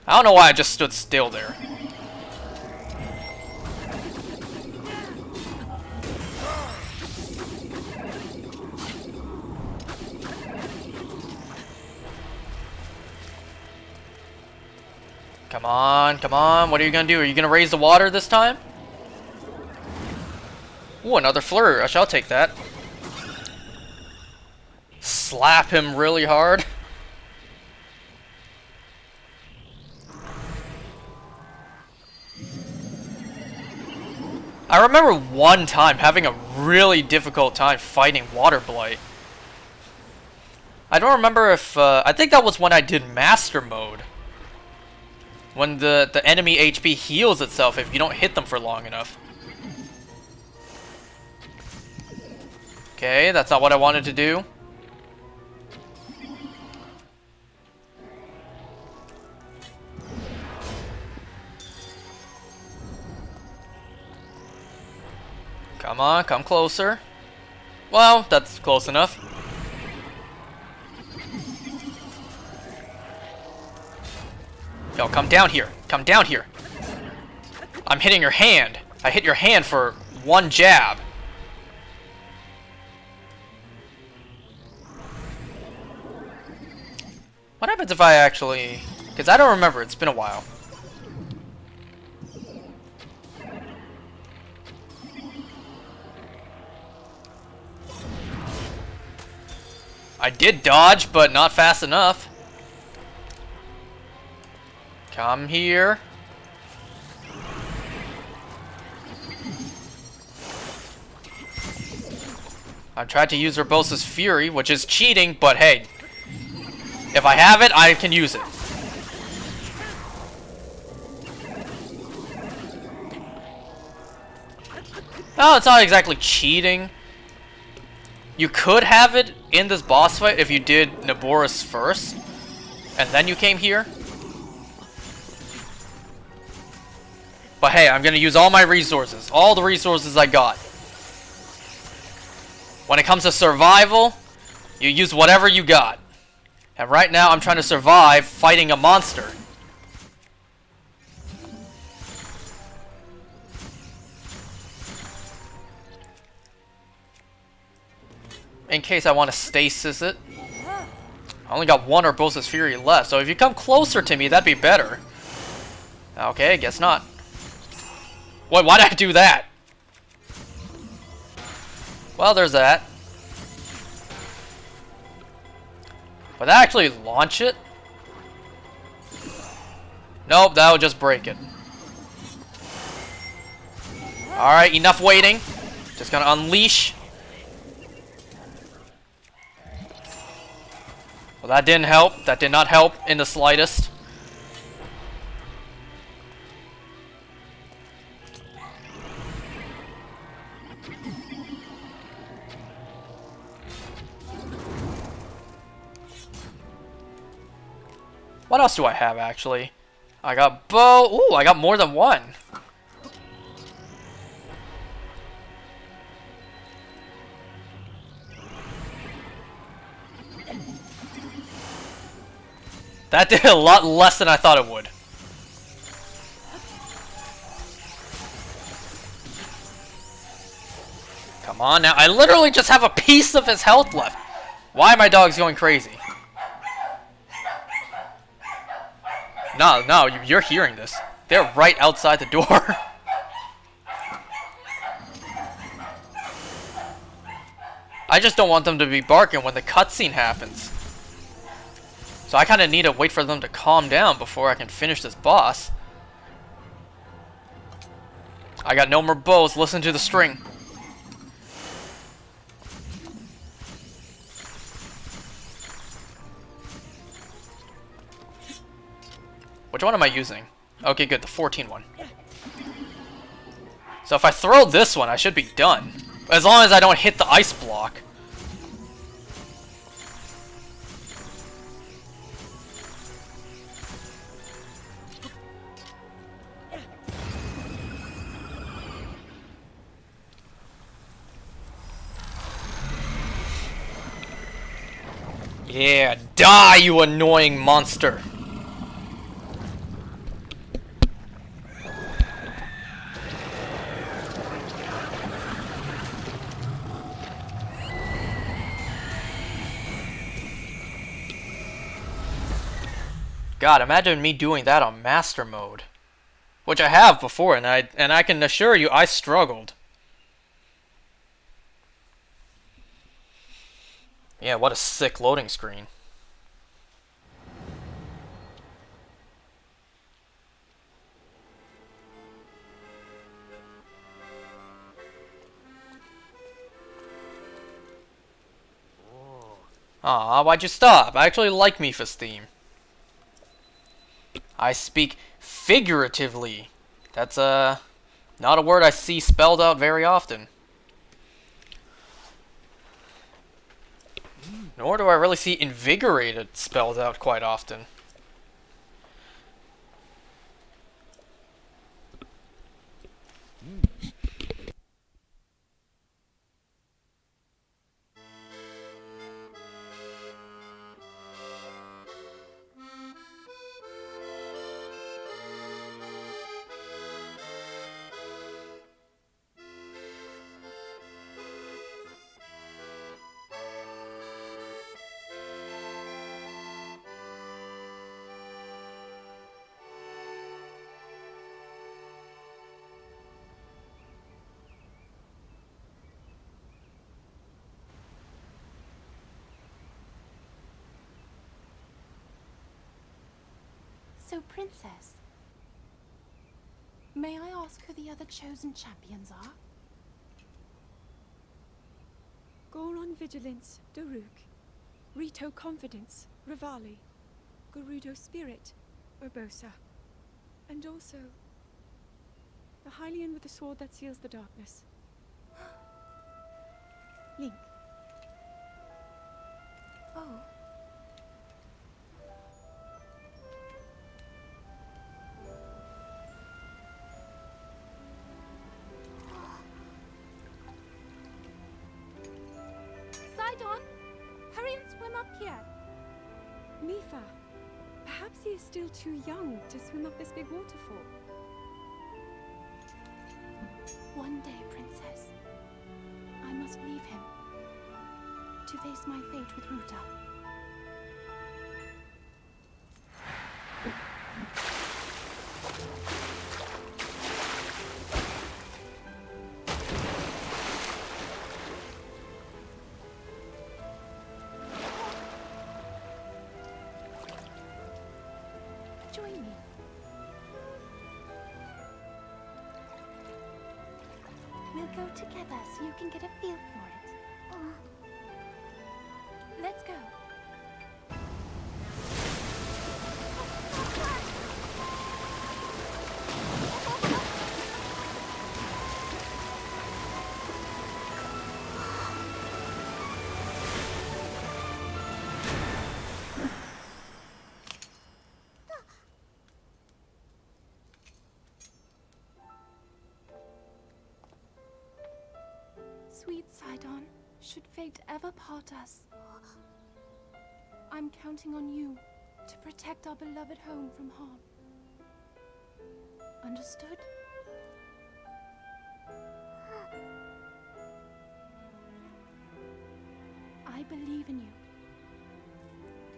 I don't know why I just stood still there. Come on, come on. What are you gonna do? Are you gonna raise the water this time? Ooh, another flurry rush. I'll take that. Slap him really hard. I remember one time having a really difficult time fighting water blight. I don't remember if... I think that was when I did Master Mode. When the enemy HP heals itself if you don't hit them for long enough. Okay, that's not what I wanted to do. Come on, come closer. Well, that's close enough. Yo, come down here. Come down here. I'm hitting your hand. I hit your hand for one jab. What happens if I actually... Because I don't remember. It's been a while. I did dodge, but not fast enough. Come here. I tried to use Urbosa's Fury, which is cheating, but hey. If I have it, I can use it. Oh, it's not exactly cheating. You could have it in this boss fight if you did Naboris first, and then you came here. But hey, I'm gonna use all my resources. All the resources I got. When it comes to survival, you use whatever you got. And right now, I'm trying to survive fighting a monster. In case I want to stasis it. I only got one Urbosa's Fury left, so if you come closer to me, that'd be better. Okay, guess not. Wait, why did I do that? Well, there's that. Would that actually launch it? Nope, that would just break it. Alright, enough waiting. Just gonna unleash. Well, that didn't help. That did not help in the slightest. What else do I have, actually? I got bow. Ooh, I got more than one. That did a lot less than I thought it would. Come on now. I literally just have a piece of his health left. Why are my dogs going crazy? No, you're hearing this. They're right outside the door. I just don't want them to be barking when the cutscene happens. So I kind of need to wait for them to calm down before I can finish this boss. I got no more bows. Listen to the string. Which one am I using? Okay, good. The 14 one. So if I throw this one, I should be done. As long as I don't hit the ice block. Yeah, die, you annoying monster! God, imagine me doing that on Master Mode. Which I have before, and I can assure you, I struggled. Yeah, what a sick loading screen. Aw, why'd you stop? I actually like Mipha's theme. I speak figuratively. That's not a word I see spelled out very often. Nor do I really see invigorated spelled out quite often. So, Princess, may I ask who the other chosen champions are? Goron Vigilance, Daruk. Rito Confidence, Rivali. Gerudo Spirit, Urbosa. And also, the Hylian with the sword that seals the darkness. Link. Oh. Sidon, hurry and swim up here. Mipha. Perhaps he is still too young to swim up this big waterfall. One day, Princess, I must leave him to face my fate with Ruta. Join me. We'll go together so you can get a feel for it. Let's go. Sweet Sidon, should fate ever part us, I'm counting on you to protect our beloved home from harm. Understood? I believe in you.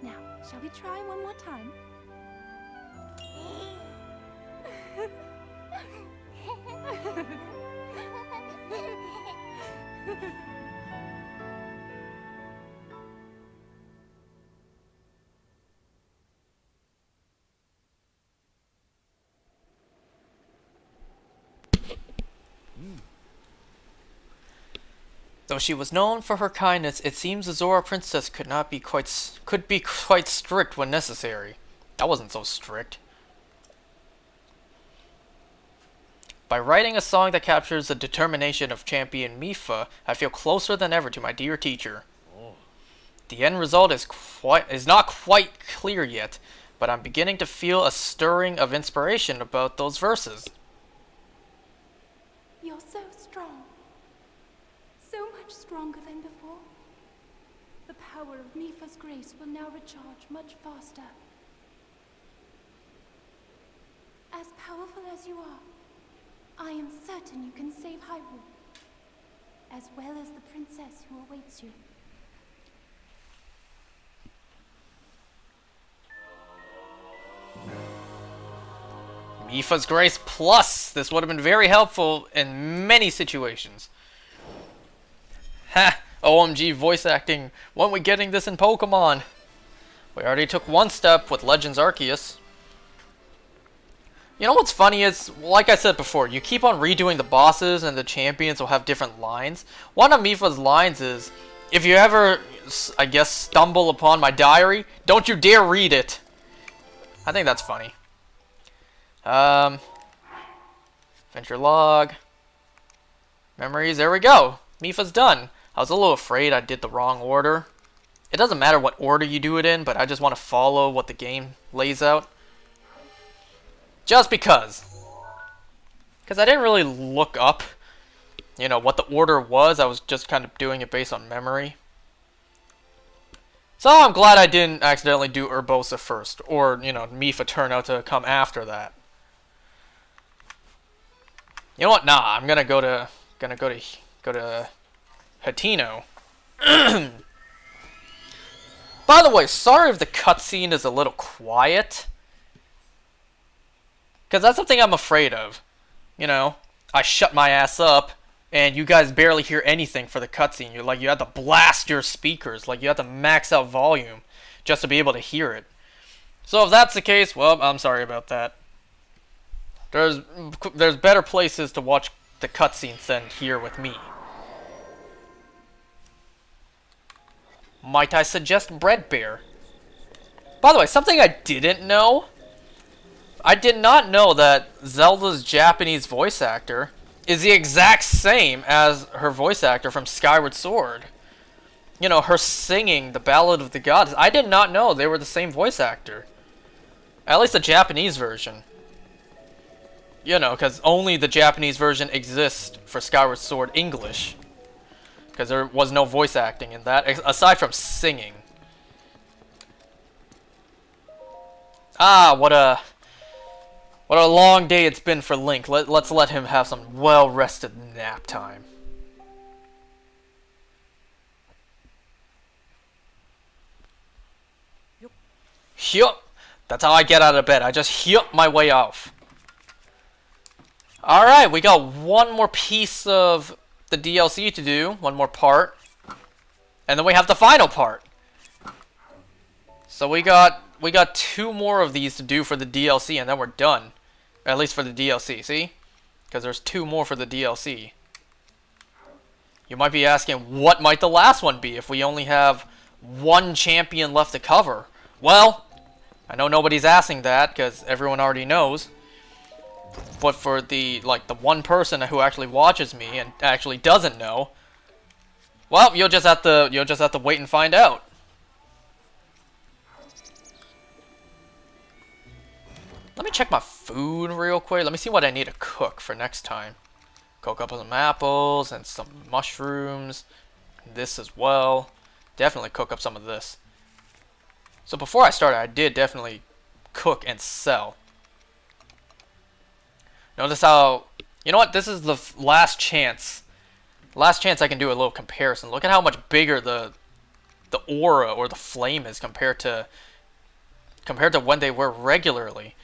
Now, shall we try one more time? Though she was known for her kindness, it seems the Zora princess could be quite strict when necessary. I wasn't so strict. By writing a song that captures the determination of champion Mipha, I feel closer than ever to my dear teacher. The end result is not quite clear yet, but I'm beginning to feel a stirring of inspiration about those verses. You're so strong. So much stronger than before. The power of Mipha's grace will now recharge much faster. As powerful as you are, I am certain you can save Hyrule, as well as the princess who awaits you. Mipha's Grace Plus! This would have been very helpful in many situations. Ha! OMG voice acting. When we getting this in Pokemon? We already took one step with Legends Arceus. You know what's funny is, like I said before, you keep on redoing the bosses and the champions will have different lines. One of Mipha's lines is, if you ever, I guess, stumble upon my diary, don't you dare read it. I think that's funny. Adventure log. Memories, there we go. Mipha's done. I was a little afraid I did the wrong order. It doesn't matter what order you do it in, but I just want to follow what the game lays out. Just because. Because I didn't really look up, you know, what the order was. I was just kind of doing it based on memory. So I'm glad I didn't accidentally do Urbosa first. Or, you know, Mipha turned out to come after that. You know what? Nah, I'm gonna go to Hatino. By the way, sorry if the cutscene is a little quiet. Because that's something I'm afraid of. You know, I shut my ass up, and you guys barely hear anything for the cutscene. You have to blast your speakers. Like, you have to max out volume just to be able to hear it. So if that's the case, well, I'm sorry about that. There's better places to watch the cutscenes than here with me. Might I suggest Bread Bear? By the way, something I didn't know. I did not know that Zelda's Japanese voice actor is the exact same as her voice actor from Skyward Sword. You know, her singing the Ballad of the Gods. I did not know they were the same voice actor. At least the Japanese version. You know, because only the Japanese version exists for Skyward Sword English. Because there was no voice acting in that, aside from singing. Ah, what a long day it's been for Link. Let's let him have some well-rested nap time. Yup. That's how I get out of bed. I just yup my way off. Alright, we got one more piece of the DLC to do. One more part. And then we have the final part. So we got 2 more of these to do for the DLC, and then we're done. At least for the DLC, see? Because there's 2 more for the DLC. You might be asking, what might the last one be if we only have 1 champion left to cover? Well, I know nobody's asking that, because everyone already knows. But for the one person who actually watches me and actually doesn't know, well, you'll just have to wait and find out. Let me check my food real quick. Let me see what I need to cook for next time. Cook up some apples and some mushrooms. This as well. Definitely cook up some of this. So before I started, I did definitely cook and sell. Notice how... You know what? This is the last chance. Last chance I can do a little comparison. Look at how much bigger the aura or the flame is compared to when they were regularly.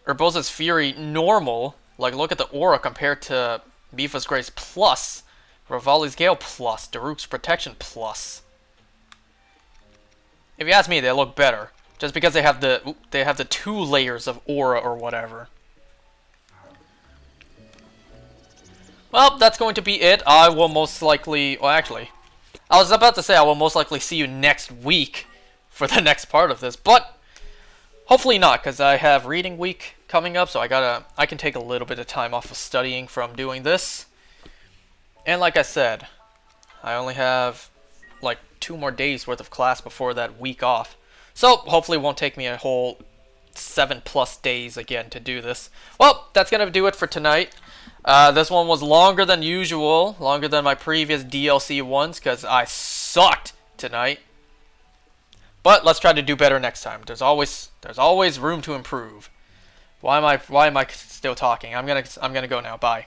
Urbosa's Fury normal, like look at the aura compared to Mipha's Grace plus, Revali's Gale plus, Daruk's Protection plus. If you ask me, they look better, just because they have the 2 layers of aura or whatever. Well, that's going to be it. I will most likely, well actually, I was about to say I will most likely see you next week for the next part of this, but hopefully not, because I have reading week coming up, so I can take a little bit of time off of studying from doing this. And like I said, I only have like 2 more days worth of class before that week off. So hopefully it won't take me a whole 7+ days again to do this. Well, that's going to do it for tonight. This one was longer than usual, longer than my previous DLC ones, because I sucked tonight. But let's try to do better next time. There's always room to improve. Why am I still talking? I'm gonna go now. Bye.